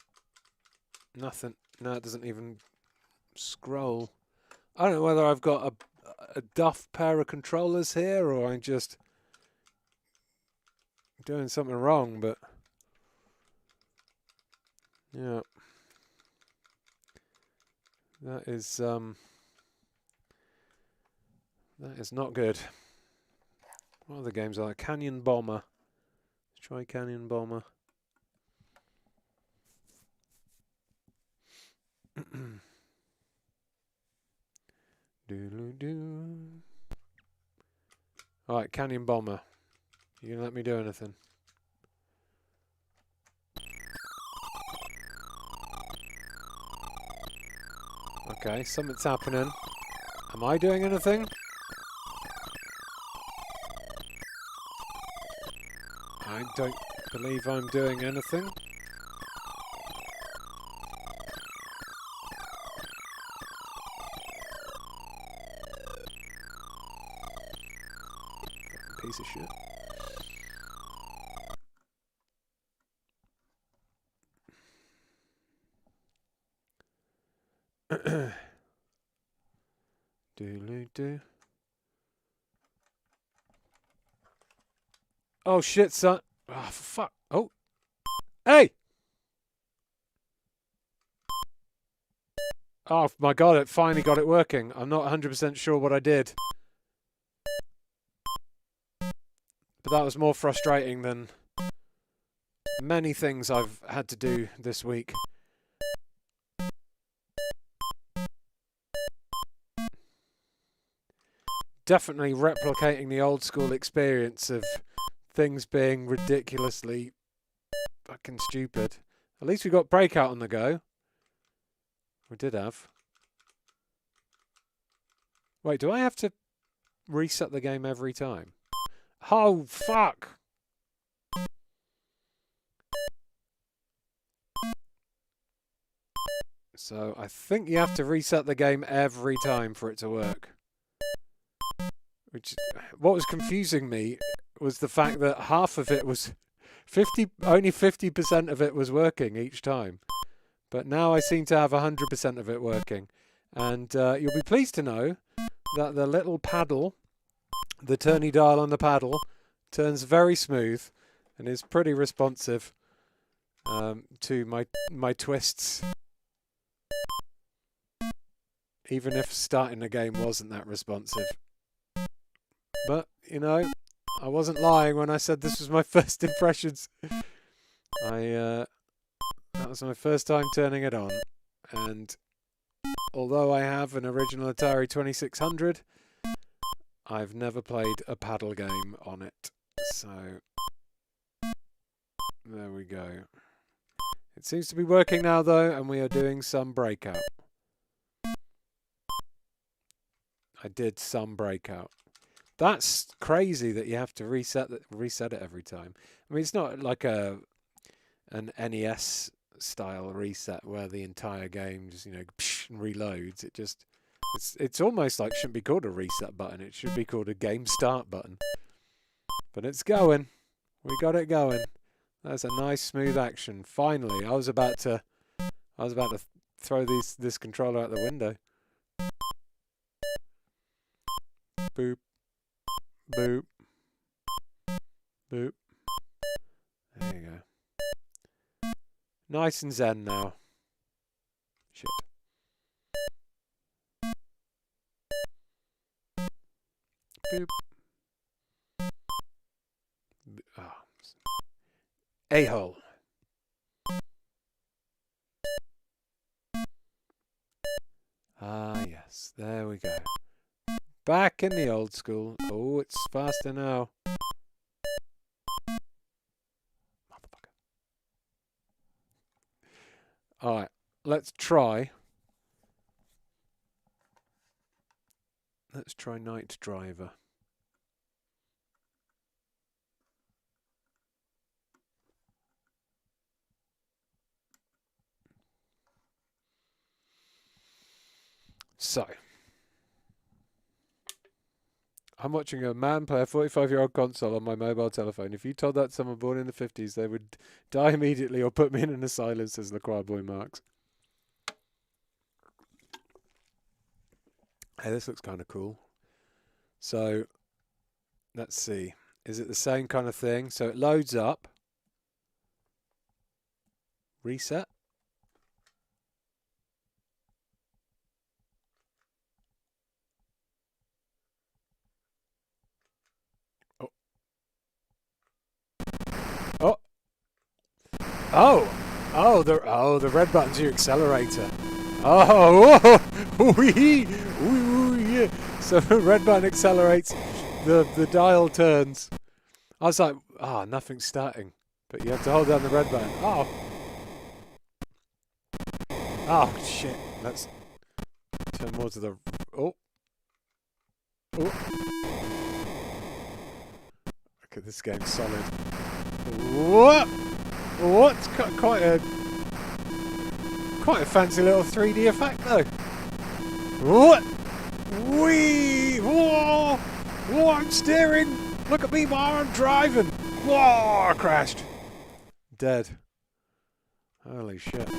Nothing. No, it doesn't even scroll. I don't know whether I've got a duff pair of controllers here or I'm just doing something wrong, but yeah. That is not good. What other games are there? Canyon Bomber. Let's try Canyon Bomber. Alright, Canyon Bomber. You gonna let me do anything? Okay, something's happening. Am I doing anything? I don't believe I'm doing anything. Piece of shit. Do. Oh shit, son. Oh fuck. Oh. Hey! Oh my god, it finally got it working. I'm not 100% sure what I did. But that was more frustrating than many things I've had to do this week. Definitely replicating the old school experience of things being ridiculously fucking stupid. At least we got Breakout on the go. We did have. Wait, do I have to reset the game every time? Oh, fuck! So I think you have to reset the game every time for it to work. What was confusing me was the fact that half of it was only 50% of it was working each time. But now I seem to have 100% of it working. And you'll be pleased to know that the little paddle, the turny dial on the paddle, turns very smooth and is pretty responsive to my twists. Even if starting the game wasn't that responsive. But, you know, I wasn't lying when I said this was my first impressions. That was my first time turning it on. And although I have an original Atari 2600, I've never played a paddle game on it. So, there we go. It seems to be working now, though, and we are doing some Breakout. I did some Breakout. That's crazy that you have to reset it every time. I mean, it's not like an NES style reset where the entire game just reloads. It's almost like it shouldn't be called a reset button. It should be called a game start button. But it's going. We got it going. That's a nice smooth action. Finally, I was about to throw this controller out the window. Boop. Boop. Boop. There you go. Nice and zen now. Shit. Boop. Oh. A-hole. Yes, there we go. Back in the old school. Oh, it's faster now. Motherfucker. Alright, let's try. Let's try Night Driver. So, I'm watching a man play a 45-year-old console on my mobile telephone. If you told that to someone born in the 50s, they would die immediately or put me in an asylum, says the choir boy Marks. Hey, this looks kind of cool. So, let's see. Is it the same kind of thing? So it loads up. Reset. Oh. Oh. Oh. The red button's your accelerator. Oh. Wee. Yeah. So the red button accelerates. The dial turns. I was like, nothing's starting. But you have to hold down the red button. Oh. Oh, shit. Let's turn more to the... Oh. Oh. Okay, this game's solid. What? It's quite a fancy little 3D effect, though. What? Wee! Whoa! Whoa, I'm steering! Look at me, Ma, I'm driving! Whoa, I crashed. Dead. Holy shit.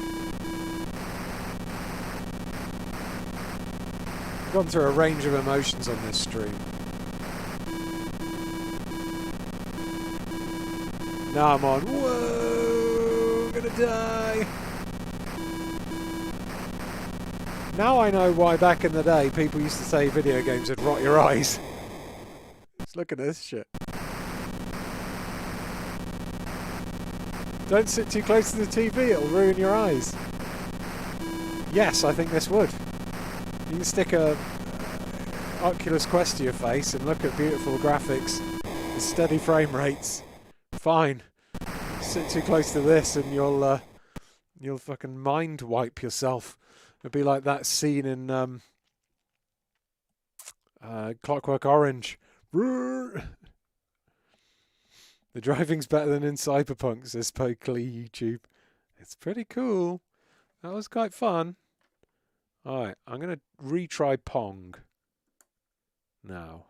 I've gone through a range of emotions on this stream. Now I'm on, whoa, I'm gonna die. Now I know why back in the day people used to say video games would rot your eyes. Just look at this shit. Don't sit too close to the TV, it'll ruin your eyes. Yes, I think this would. You can stick a Oculus Quest to your face and look at beautiful graphics and steady frame rates. Fine. Sit too close to this and you'll fucking mind wipe yourself. It'd be like that scene in Clockwork Orange. The driving's better than in Cyberpunk, says Pokely YouTube. It's pretty cool. That was quite fun. Alright, I'm going to retry Pong now.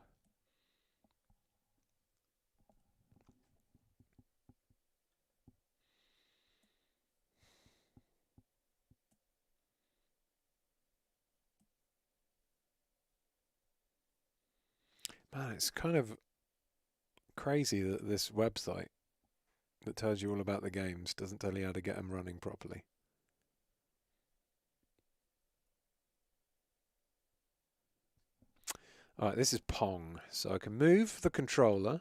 Man, it's kind of crazy that this website that tells you all about the games doesn't tell you how to get them running properly. Alright, this is Pong. So I can move the controller,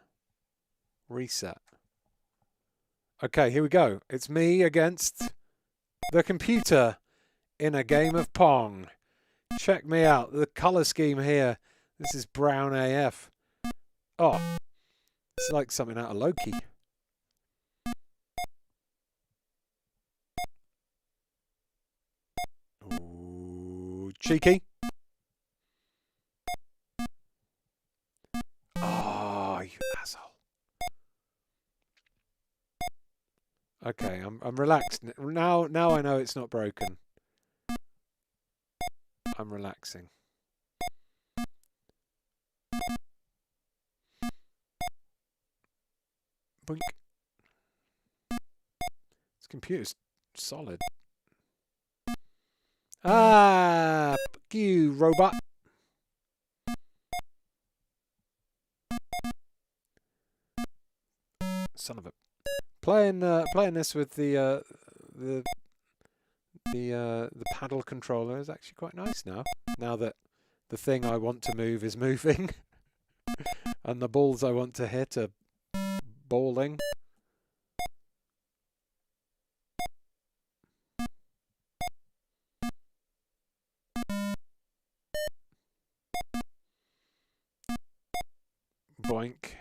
reset. Okay, here we go. It's me against the computer in a game of Pong. Check me out. The colour scheme here. This is brown AF. Oh, it's like something out of Loki. Ooh, cheeky. Oh, you asshole. Okay, I'm relaxed now. Now I know it's not broken. I'm relaxing. Boink. This computer's solid. Ah, fuck you, robot. Son of a. Playing this with the paddle controller is actually quite nice now. Now that the thing I want to move is moving, and the balls I want to hit are balling. Boink.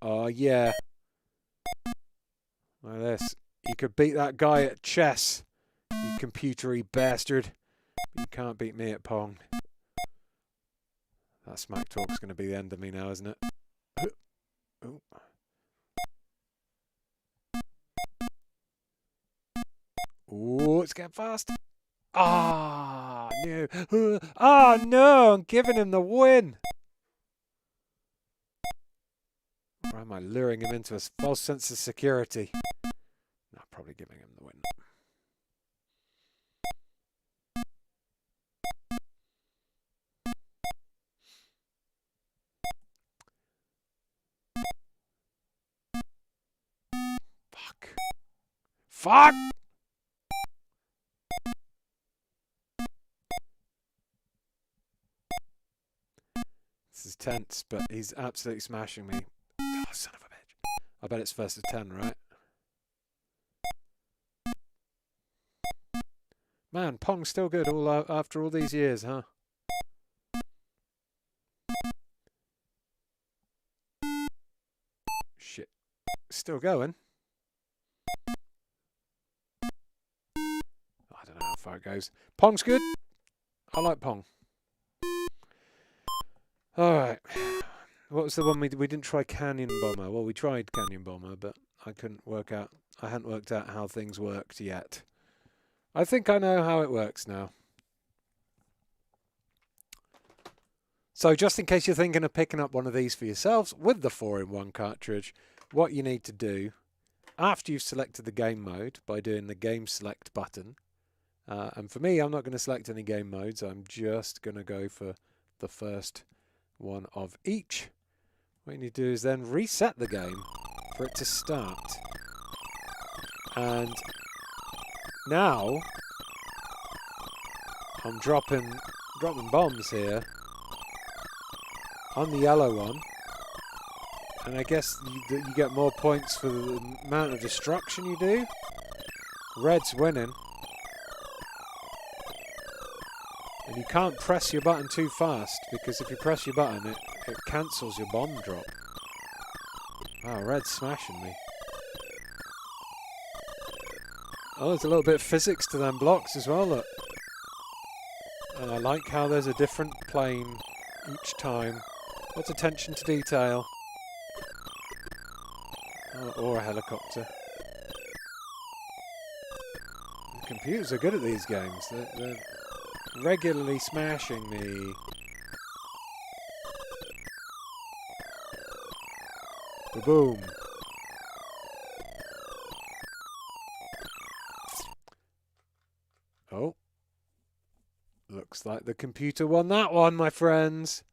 Oh, yeah. Like this. You could beat that guy at chess, you computery bastard. But you can't beat me at Pong. That smack talk's going to be the end of me now, isn't it? Ooh. Ooh, it's getting fast. Ah, no. Ah, no, I'm giving him the win. Or am I luring him into a false sense of security? No, probably giving him the win. Fuck. Fuck! This is tense, but he's absolutely smashing me. Oh, son of a bitch. I bet it's first to 10, right? Man, Pong's still good after all these years, huh? Shit. Still going. I don't know how far it goes. Pong's good. I like Pong. Alright. What was the one we didn't try? Canyon Bomber. Well, we tried Canyon Bomber, but I hadn't worked out how things worked yet. I think I know how it works now. So just in case you're thinking of picking up one of these for yourselves with the 4-in-1 cartridge, what you need to do, after you've selected the game mode by doing the game select button, and for me, I'm not going to select any game modes, I'm just going to go for the first one of each. What you need to do is then reset the game for it to start. And now I'm dropping bombs here on the yellow one, and I guess you get more points for the amount of destruction you do. Red's winning. And you can't press your button too fast, because if you press your button, it cancels your bomb drop. Wow, Red's smashing me. Oh, there's a little bit of physics to them blocks as well, look. And I like how there's a different plane each time. Lots of attention to detail. Oh, or a helicopter. The computers are good at these games. They're regularly smashing me. Boom. Oh. Looks like the computer won that one, my friends.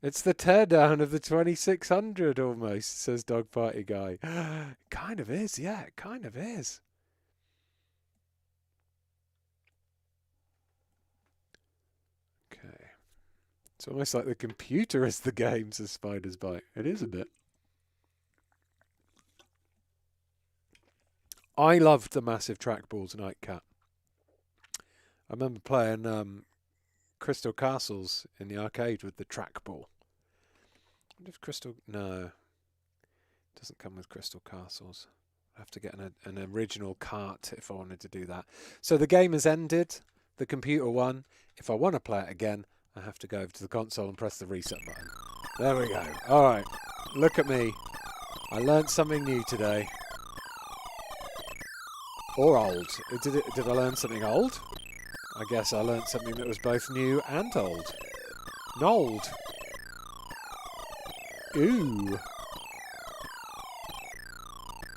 It's the teardown of the 2600 almost, says Dog Party Guy. Kind of is, yeah, it kind of is. Okay. It's almost like the computer is the game, says Spider's Bite. It is a bit. I loved the massive trackballs Nightcat. I remember playing Crystal Castles in the arcade with the trackball. I wonder if Crystal... No. It doesn't come with Crystal Castles. I have to get an original cart if I wanted to do that. So the game has ended. The computer won. If I want to play it again, I have to go over to the console and press the reset button. There we go. All right. Look at me. I learnt something new today. Or old. Did I learn something old? I guess I learnt something that was both new and old. Nold. Ooh.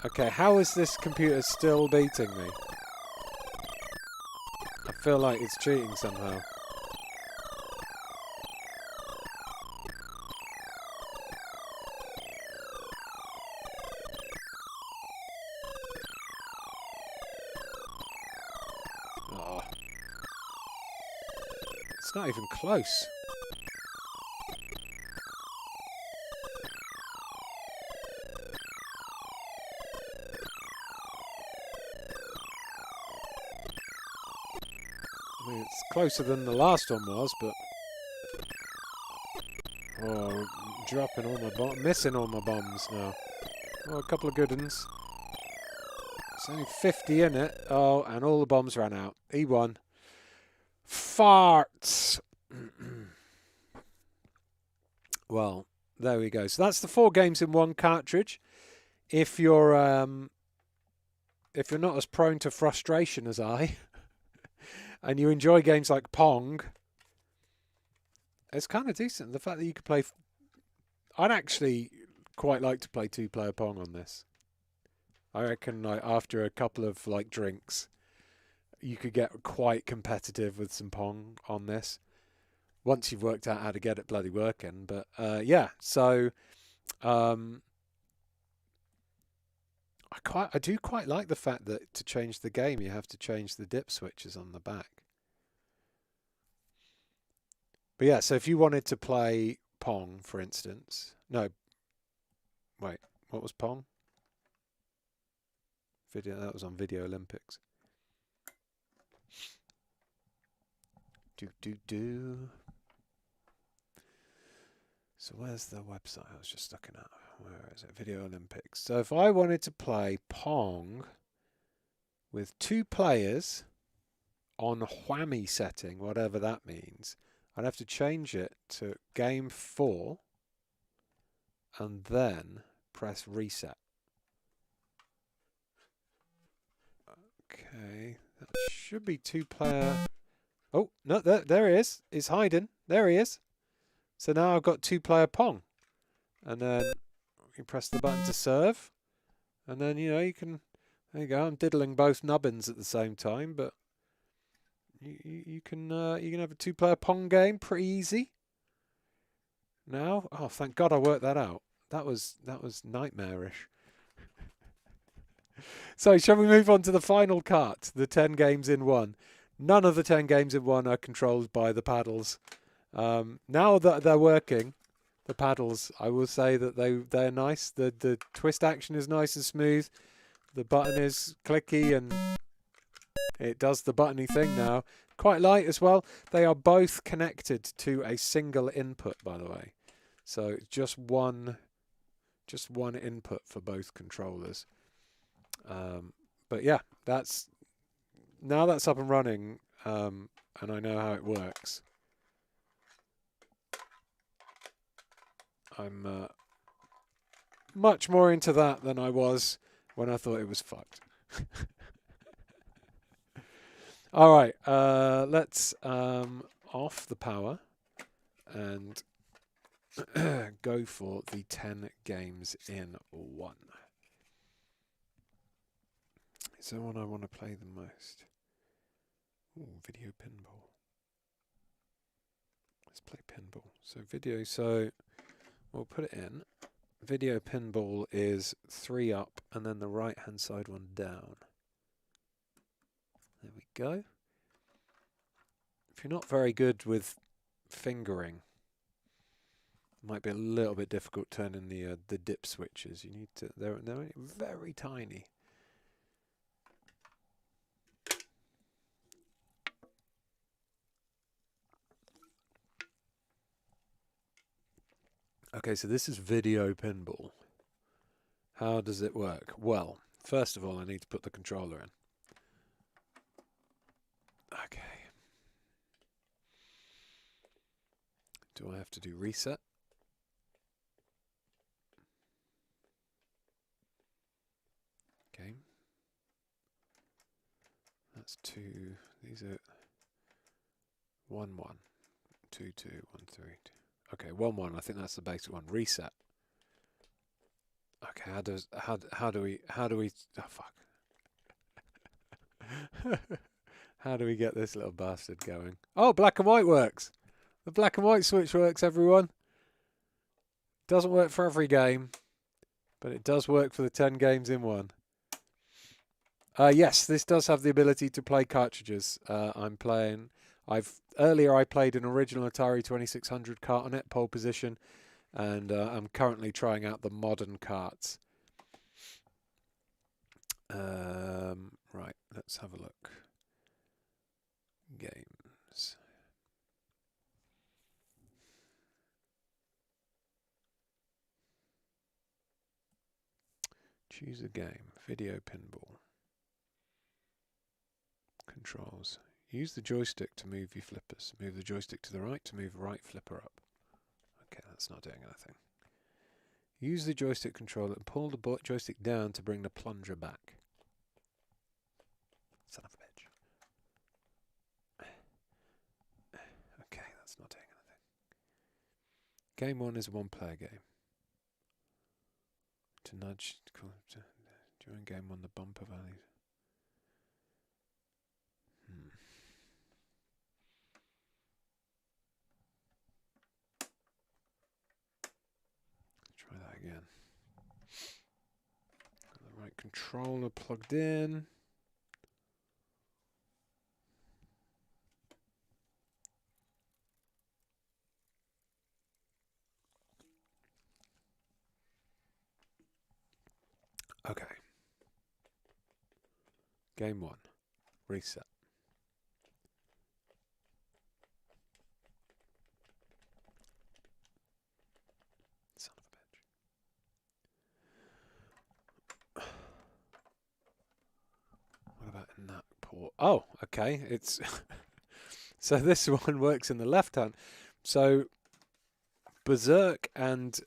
Okay, how is this computer still beating me? I feel like it's cheating somehow. Oh. It's not even close. mean, it's closer than the last one was, but... Oh, dropping all my bombs, missing all my bombs now. Oh, a couple of good ones. It's only 50 in it. Oh, and all the bombs ran out. He won. Farts! Well, there we go. So that's the 4 games in one cartridge. If you're not as prone to frustration as I, and you enjoy games like Pong, it's kind of decent. The fact that you could play... I'd actually quite like to play 2-player Pong on this. I reckon like, after a couple of like drinks, you could get quite competitive with some Pong on this. Once you've worked out how to get it bloody working. But yeah, so I do quite like the fact that to change the game you have to change the dip switches on the back. But yeah, so if you wanted to play Pong, for instance, no, wait, what was Pong? That was on Video Olympics. So where's the website I was just looking at? Where is it? Video Olympics. So if I wanted to play Pong with 2 players on whammy setting, whatever that means, I'd have to change it to game 4 and then press reset. Okay, that should be 2-player. Oh, no, there he is. He's hiding. There he is. So now I've got 2-player Pong. And then you press the button to serve. And then, you know, you can... There you go. I'm diddling both nubbins at the same time, but you can have a 2-player Pong game pretty easy. Now, oh, thank God I worked that out. That was nightmarish. So, shall we move on to the final cart, the 10 games in one? None of the 10 games in one are controlled by the paddles. Now that they're working, the paddles, I will say that they're nice. The twist action is nice and smooth. The button is clicky and it does the buttony thing now. Quite light as well. They are both connected to a single input, by the way. So just one input for both controllers. But yeah, now that's up and running, and I know how it works. I'm much more into that than I was when I thought it was fucked. All right, let's off the power and go for the 10 games in one. Is there one I want to play the most? Ooh, video pinball. Let's play pinball. So we'll put it in. Video pinball is 3 up and then the right hand side one down. There we go. If you're not very good with fingering, it might be a little bit difficult turning the dip switches. You need to. They're very tiny. Okay, so this is video pinball. How does it work? Well, first of all, I need to put the controller in. Okay. Do I have to do reset? Okay. That's 2. These are 1 1. 2 2 1 3 2. Okay, 1 1. I think that's the basic one. Reset. Okay, how do we oh fuck. How do we get this little bastard going? Oh, black and white works. The black and white switch works, everyone. Doesn't work for every game, but it does work for the 10 games in one. Yes, this does have the ability to play cartridges. Earlier I played an original Atari 2600 cart on it, pole position, and I'm currently trying out the modern carts. Right, let's have a look. Games. games. Choose a game. Video pinball. Controls. Use the joystick to move your flippers. Move the joystick to the right to move right flipper up. Okay, that's not doing anything. Use the joystick controller and pull the joystick down to bring the plunger back. Son of a bitch. Okay, that's not doing anything. Game 1 is a one-player game. To nudge during game 1, the bumper values. Try that again. Got the right controller plugged in. Okay. Game 1. Reset. Son of a bitch. What about in that port? Oh, okay. It's so this one works in the left hand. So Berserk and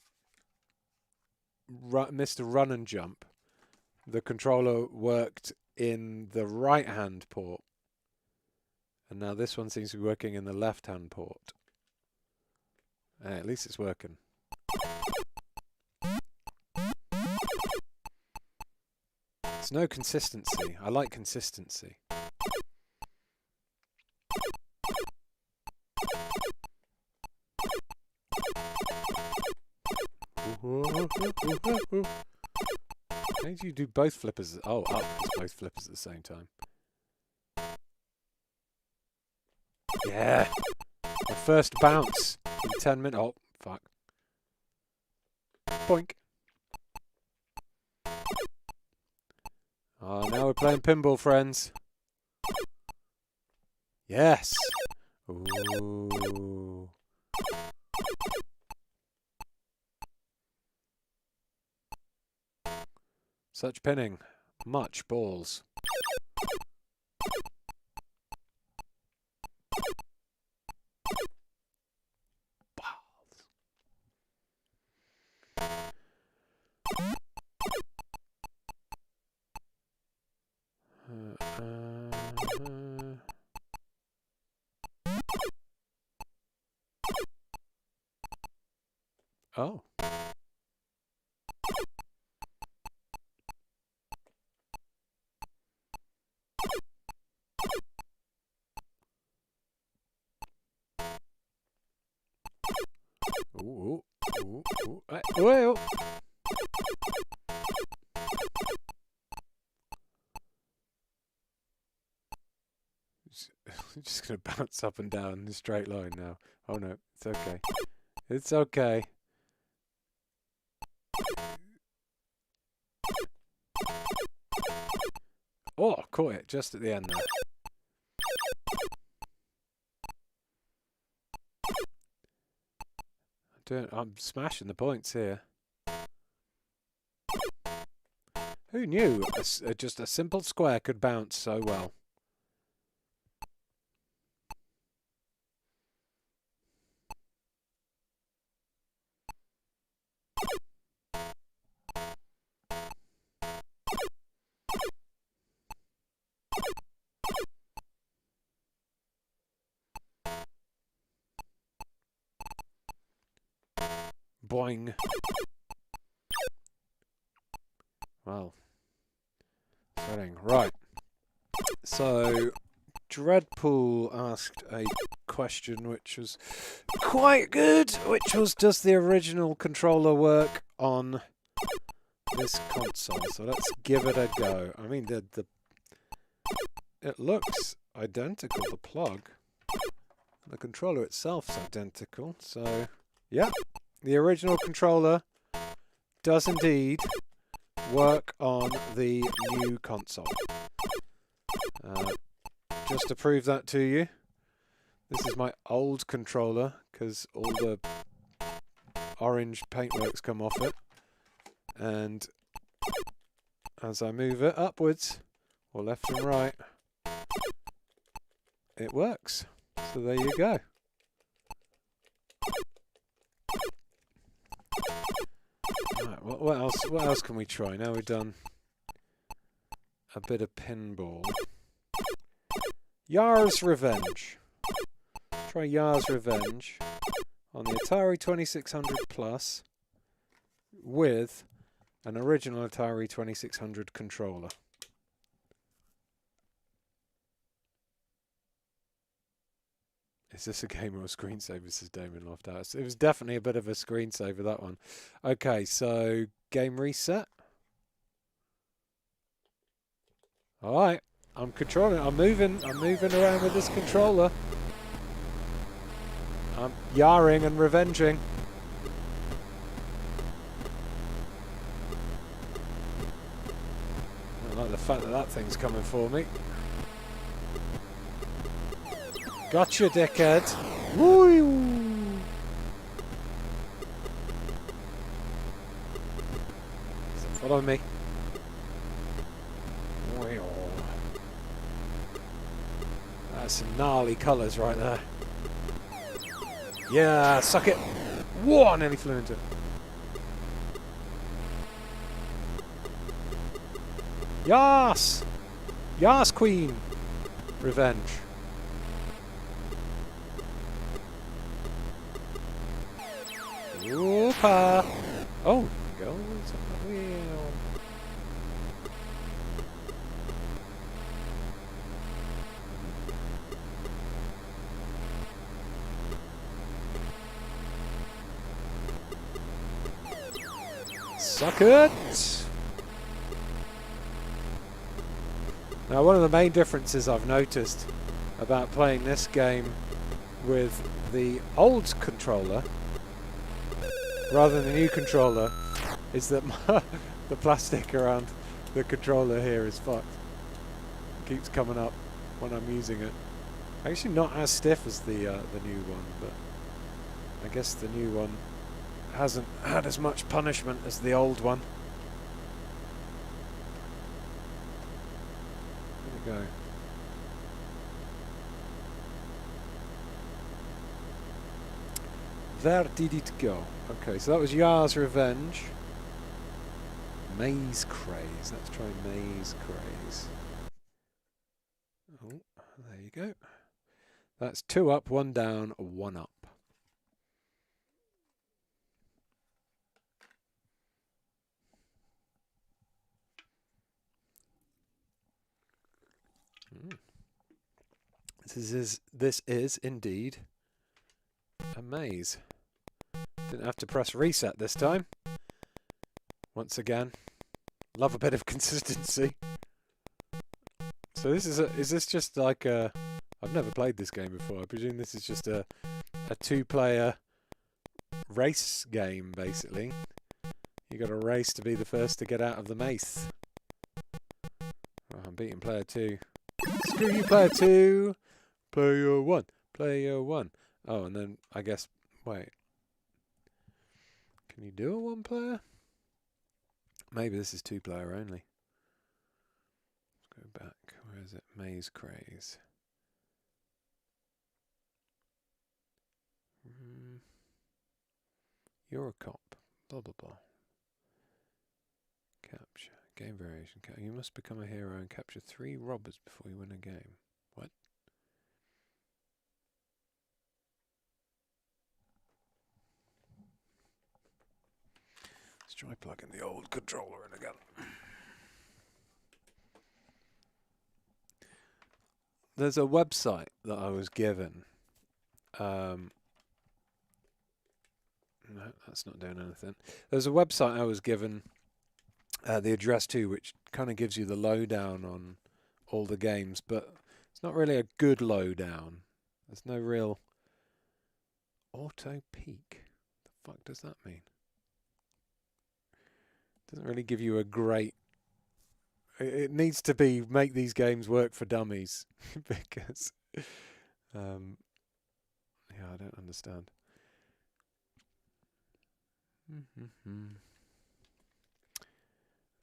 Mr. Run and Jump, the controller worked in the right hand port, and now this one seems to be working in the left hand port. At least it's working. There's no consistency. I like consistency. How do you do both flippers? Oh, up is both flippers at the same time. Yeah! My first bounce in 10 minutes. Oh, fuck. Boink. Oh, now we're playing pinball, friends. Yes! Ooh. Such pinning. Much balls. Balls. Oh. Ooh, ooh, ooh. Well. Just gonna bounce up and down in a straight line now. Oh no, it's okay. It's okay. Oh, caught it just at the end there. I'm smashing the points here. Who knew just a simple square could bounce so well? Boing. Well, setting. Right. So, Dreadpool asked a question which was quite good, which was, does the original controller work on this console? So let's give it a go. I mean, it looks identical, the plug. The controller itself's identical, so yeah. The original controller does indeed work on the new console. Just to prove that to you, This is my old controller because all the orange paintwork's come off it. And as I move it upwards, or left and right, it works. So there you go. Right, what else? What else can we try? Now we've done a bit of pinball. Yar's Revenge. Try Yar's Revenge on the Atari 2600 Plus with an original Atari 2600 controller. Is this a game or a screensaver, says Damon Lofthouse? It was definitely a bit of a screensaver, that one. Okay, so game reset. Alright, I'm controlling it. I'm moving around with this controller. I'm yarring and revenging. I like the fact that that thing's coming for me. Gotcha, dickhead. Woo! So follow me. That's some gnarly colours right there. Yeah, suck it. Whoa, I nearly flew into it. Yas! Yas, queen! Revenge. Whoopa! Oh, goes on the wheel. Suck it! Now, one of the main differences I've noticed about playing this game with the old controller rather than the new controller is that the plastic around the controller here is fucked. It keeps coming up when I'm using it. Actually not as stiff as the new one, but I guess the new one hasn't had as much punishment as the old one. There we go. Where did it go? Okay, so that was Yar's Revenge. Maze Craze. Let's try Maze Craze. Oh, there you go. That's 2 up, 1 down, 1 up. This is indeed a maze. Didn't have to press reset this time. Once again, love a bit of consistency. So this is this just like a? I've never played this game before. I presume this is just a 2-player race game, basically. You got to race to be the first to get out of the maze. Oh, I'm beating player 2. Screw you, player 2. Player 1. Player 1. Oh, and then I guess. Wait. Can you do a 1-player? Maybe this is 2-player only. Let's go back. Where is it? Maze Craze. You're a cop. Blah blah blah. Capture. Game variation. You must become a hero and capture 3 robbers before you win a game. What? Let's try plugging the old controller in again. There's a website that I was given. No, that's not doing anything. There's a website I was given the address to, which kind of gives you the lowdown on all the games, but it's not really a good lowdown. There's no real auto peak. The fuck does that mean? Doesn't really give you a great. It needs to make these games work for dummies because Yeah, I don't understand.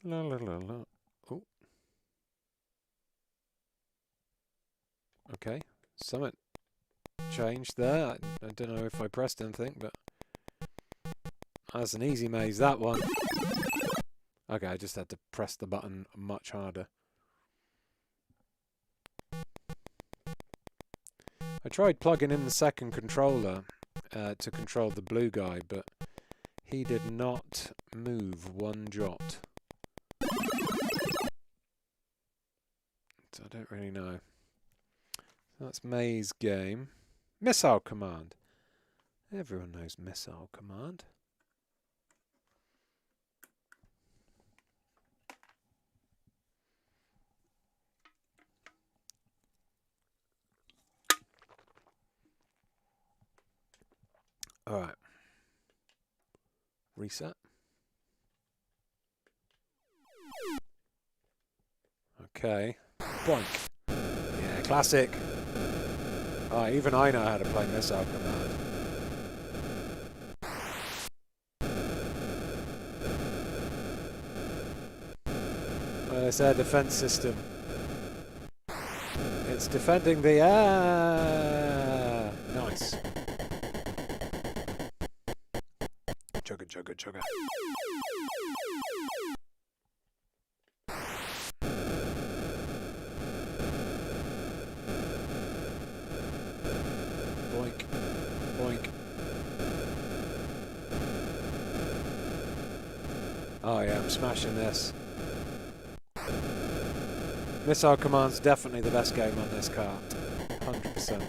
La la la la. Oh. Okay. Something changed there. I don't know if I pressed anything, but that's an easy maze, that one. Okay, I just had to press the button much harder. I tried plugging in the second controller to control the blue guy, but he did not move one jot. So I don't really know. So that's Maze Game. Missile Command. Everyone knows Missile Command. Alright. Reset. Okay. Boink. Yeah, classic. Oh, even I know how to play Missile Command. It's their defense system. It's defending the air. Nice. Chugga, chugga, chugga. Boink. Boink. Oh yeah, I'm smashing this. Missile Command's definitely the best game on this cart. 100%.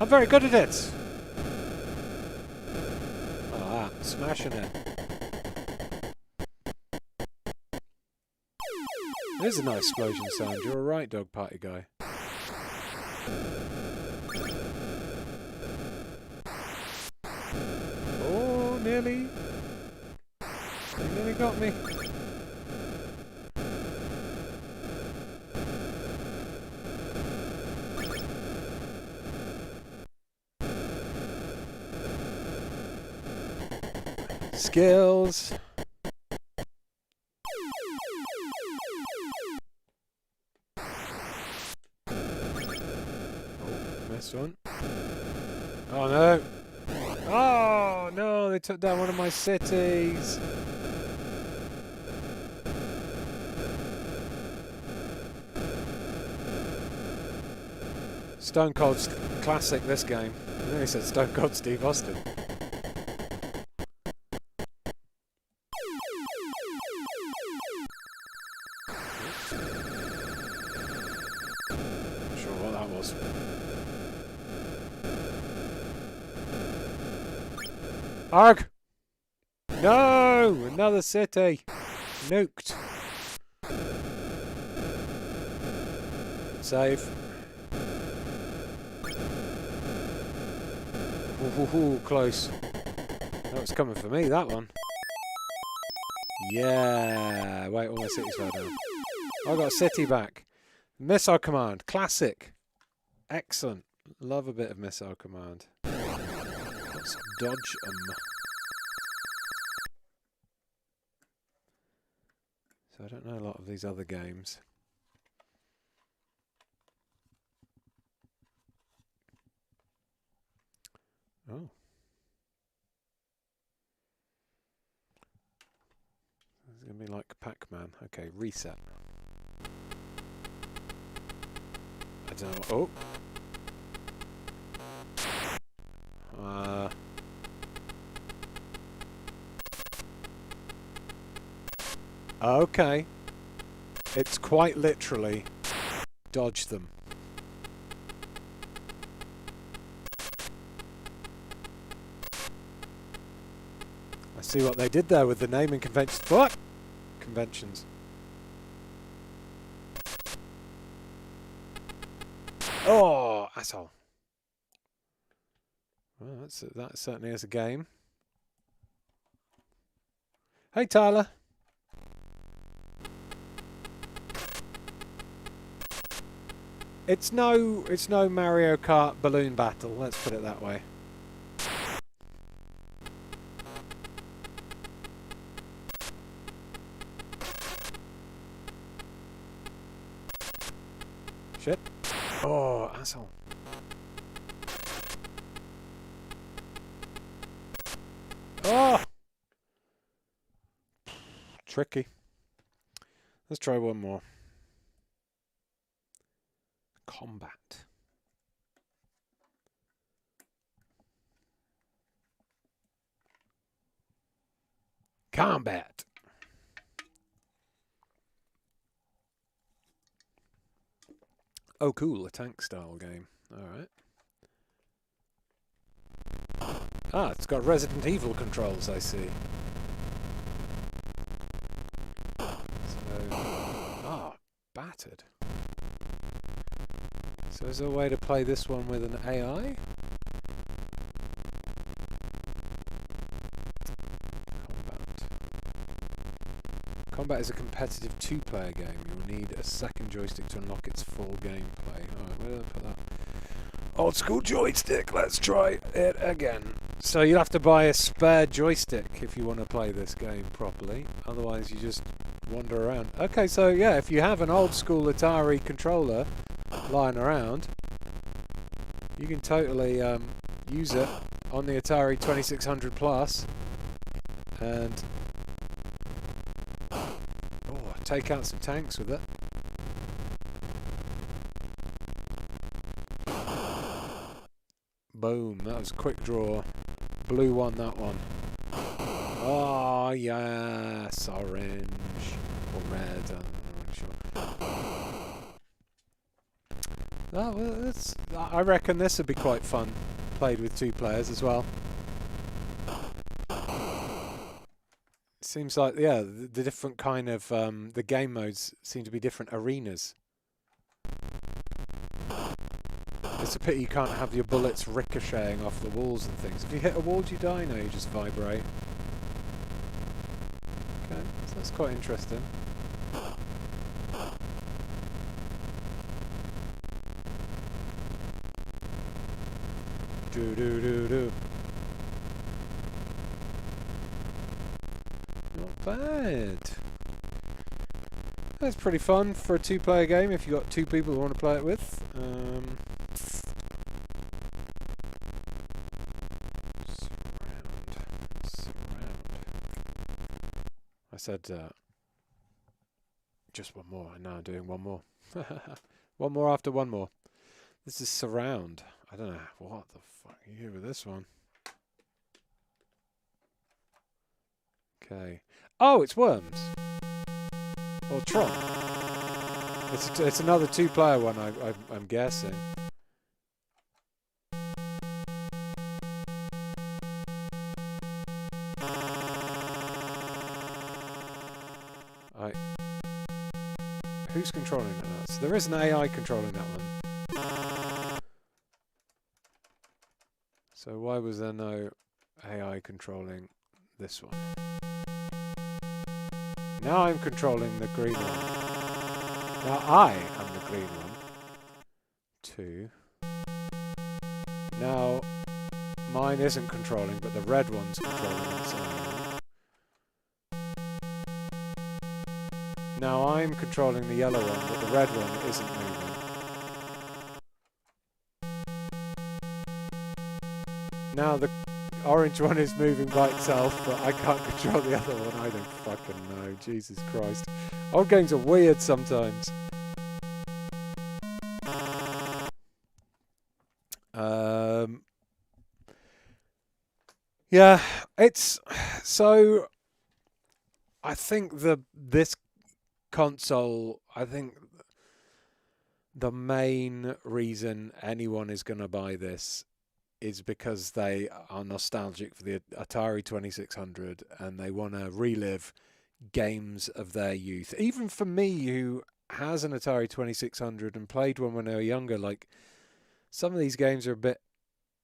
I'm very good at it! Ah, smashing it. It is a nice explosion sound. You're a right, Dog Party guy. Oh, nearly. You nearly got me. Skills. Missed one. Oh no. Oh no, they took down one of my cities. Stone Cold classic, this game. I nearly said Stone Cold Steve Austin. Not sure what that was. Arg! No! Another city! Nuked. Good save. Ooh, close. Oh, it's coming for me, that one. Yeah! Wait, all my cities fell down. I got a city back. Missile Command. Classic. Excellent. Love a bit of Missile Command. Let's dodge 'em. So I don't know a lot of these other games. Oh. It's going to be like Pac-Man. Okay, reset. I don't know. Oh. Okay. It's quite literally dodge them. I see what they did there with the naming conventions. What? Conventions. Oh, asshole. Well, that certainly is a game. Hey, Tyler. It's no Mario Kart balloon battle. Let's put it that way. Shit. Oh, asshole. Oh! Tricky. Let's try one more. Combat. Combat. Oh, cool. A tank style game. Alright. Ah, it's got Resident Evil controls, I see. Battered. So is there a way to play this one with an AI? Combat is a competitive two-player game. You will need a second joystick to unlock its full gameplay. Alright, where did I put that? Old school joystick, let's try it again. So you'll have to buy a spare joystick if you want to play this game properly. Otherwise you just wander around. Okay, so yeah, if you have an old school Atari controller lying around, you can totally use it on the Atari 2600 Plus and take out some tanks with it. Boom, that was a quick draw. Blue won that one. Oh, yes, orange. Or red, I'm not really sure. Oh, well, I reckon this would be quite fun, played with two players as well. Seems like, yeah, the different kind of, the game modes seem to be different arenas. It's a pity you can't have your bullets ricocheting off the walls and things. If you hit a wall, do you die? No, you just vibrate. Okay, so that's quite interesting. Do. Not bad. That's pretty fun for a two-player game if you've got two people who want to play it with. Surround. I said just one more, and now I'm doing one more. One more after one more. This is Surround. I don't know what the fuck are you here with this one. Okay. Oh, it's Worms. Or Tron. It's another two-player one, I'm guessing. Who's controlling that? So there is an AI controlling that one. So why was there no AI controlling this one? Now I'm controlling the green one. Now I am the green one. 2. Now mine isn't controlling, but the red one's controlling its own. Now I'm controlling the yellow one, but the red one isn't moving. Now the orange one is moving by itself, but I can't control the other one. I don't fucking know. Jesus Christ. Old games are weird sometimes. Yeah, it's... So, I think this console, I think the main reason anyone is going to buy this is because they are nostalgic for the Atari 2600 and they want to relive games of their youth. Even for me, who has an Atari 2600 and played one when they were younger, like some of these games are a bit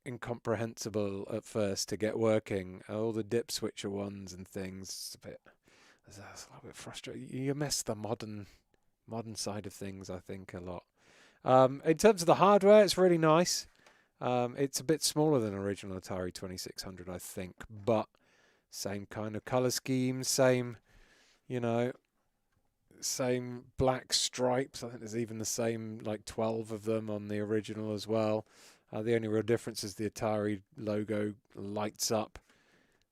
incomprehensible at first to get working. All the dip switcher ones and things, it's a little bit frustrating. You miss the modern side of things, I think, a lot. In terms of the hardware, it's really nice. It's a bit smaller than original Atari 2600, I think, but same kind of color scheme, same, you know, same black stripes. I think there's even the same, like 12 of them on the original as well. The only real difference is the Atari logo lights up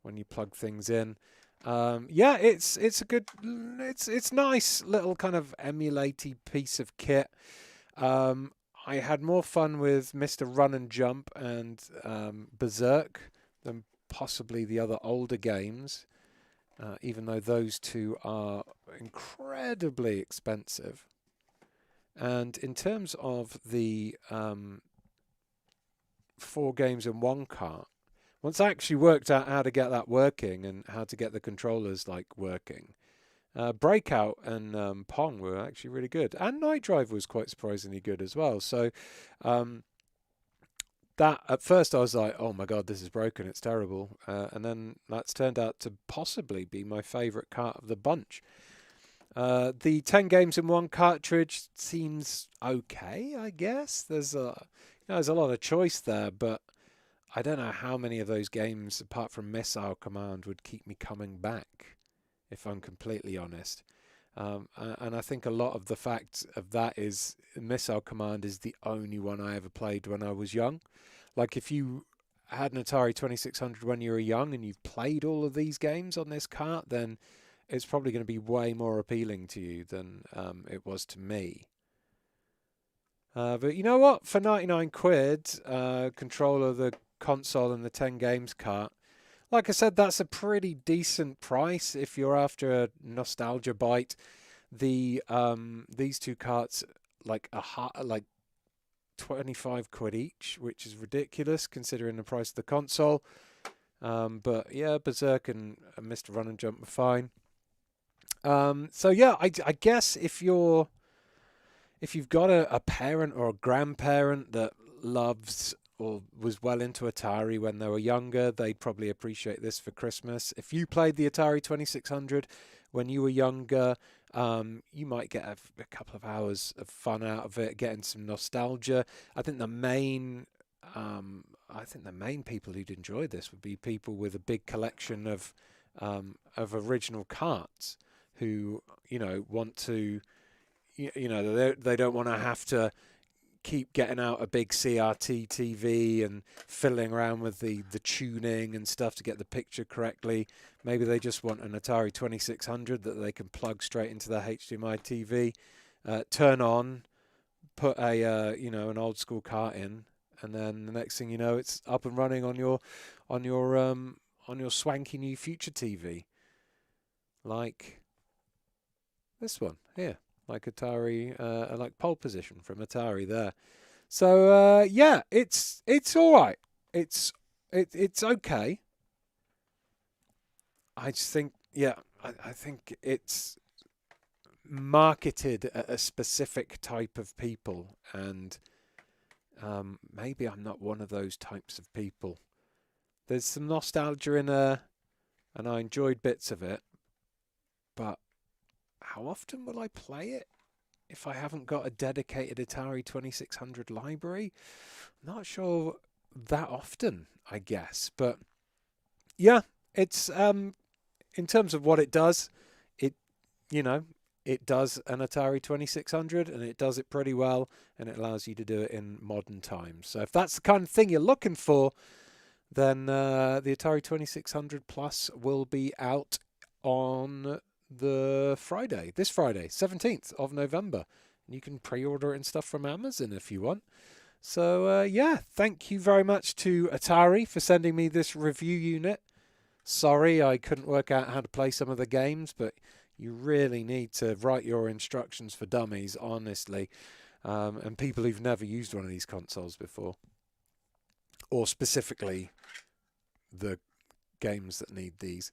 when you plug things in. Yeah, it's a good, it's nice little kind of emulatey piece of kit. I had more fun with Mr. Run and Jump and Berserk than possibly the other older games, even though those two are incredibly expensive. And in terms of the 4 games in one cart, once I actually worked out how to get that working and how to get the controllers like working, Breakout and Pong were actually really good, and Night Drive was quite surprisingly good as well. So that at first I was like, oh my god, this is broken, it's terrible, and then that's turned out to possibly be my favourite cart of the bunch. The 10 games in one cartridge seems okay, I guess. There's a lot of choice there, but I don't know how many of those games, apart from Missile Command, would keep me coming back, if I'm completely honest. And I think a lot of the fact of that is Missile Command is the only one I ever played when I was young. Like, if you had an Atari 2600 when you were young and you've played all of these games on this cart, then it's probably going to be way more appealing to you than it was to me. But you know what? For 99 quid, controller, the console, and the 10 games cart, like I said, that's a pretty decent price if you're after a nostalgia bite. These two carts, like 25 quid each, which is ridiculous considering the price of the console. But yeah, Berserk and Mr. Run and Jump are fine. So yeah, I guess if you've got a parent or a grandparent that loves or was well into Atari when they were younger, they'd probably appreciate this for Christmas. If you played the Atari 2600 when you were younger, you might get a couple of hours of fun out of it, getting some nostalgia. I think the main people who'd enjoy this would be people with a big collection of original carts who, want to, they don't want to have to keep getting out a big CRT TV and fiddling around with the tuning and stuff to get the picture correctly. Maybe they just want an Atari 2600 that they can plug straight into their HDMI TV, turn on, put an old school cart in, and then the next thing you know, it's up and running on your swanky new future TV, like this one here. Like Atari, like pole position from Atari there. So yeah, it's all right. It's okay. I just think, yeah, I think it's marketed at a specific type of people, and maybe I'm not one of those types of people. There's some nostalgia in there, and I enjoyed bits of it, but how often will I play it if I haven't got a dedicated Atari 2600 library? Not sure that often, I guess. But yeah, it's in terms of what it does, it does an Atari 2600, and it does it pretty well, and it allows you to do it in modern times. So if that's the kind of thing you're looking for, then the Atari 2600 Plus will be out on this Friday, 17th of November. And you can pre-order it and stuff from Amazon if you want. So yeah, thank you very much to Atari for sending me this review unit. Sorry I couldn't work out how to play some of the games, but you really need to write your instructions for dummies, honestly, and people who've never used one of these consoles before, or specifically the games that need these.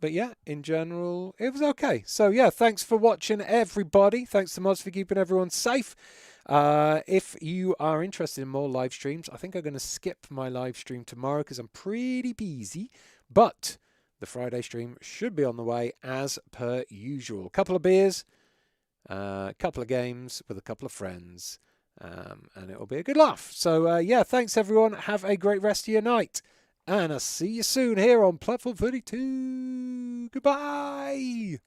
But yeah, in general, it was okay. So yeah, thanks for watching, everybody. Thanks to Mods for keeping everyone safe. If you are interested in more live streams, I think I'm going to skip my live stream tomorrow because I'm pretty busy. But the Friday stream should be on the way as per usual. A couple of beers, a couple of games with a couple of friends, and it'll be a good laugh. So, yeah, thanks everyone. Have a great rest of your night. And I'll see you soon here on Platform 32. Goodbye.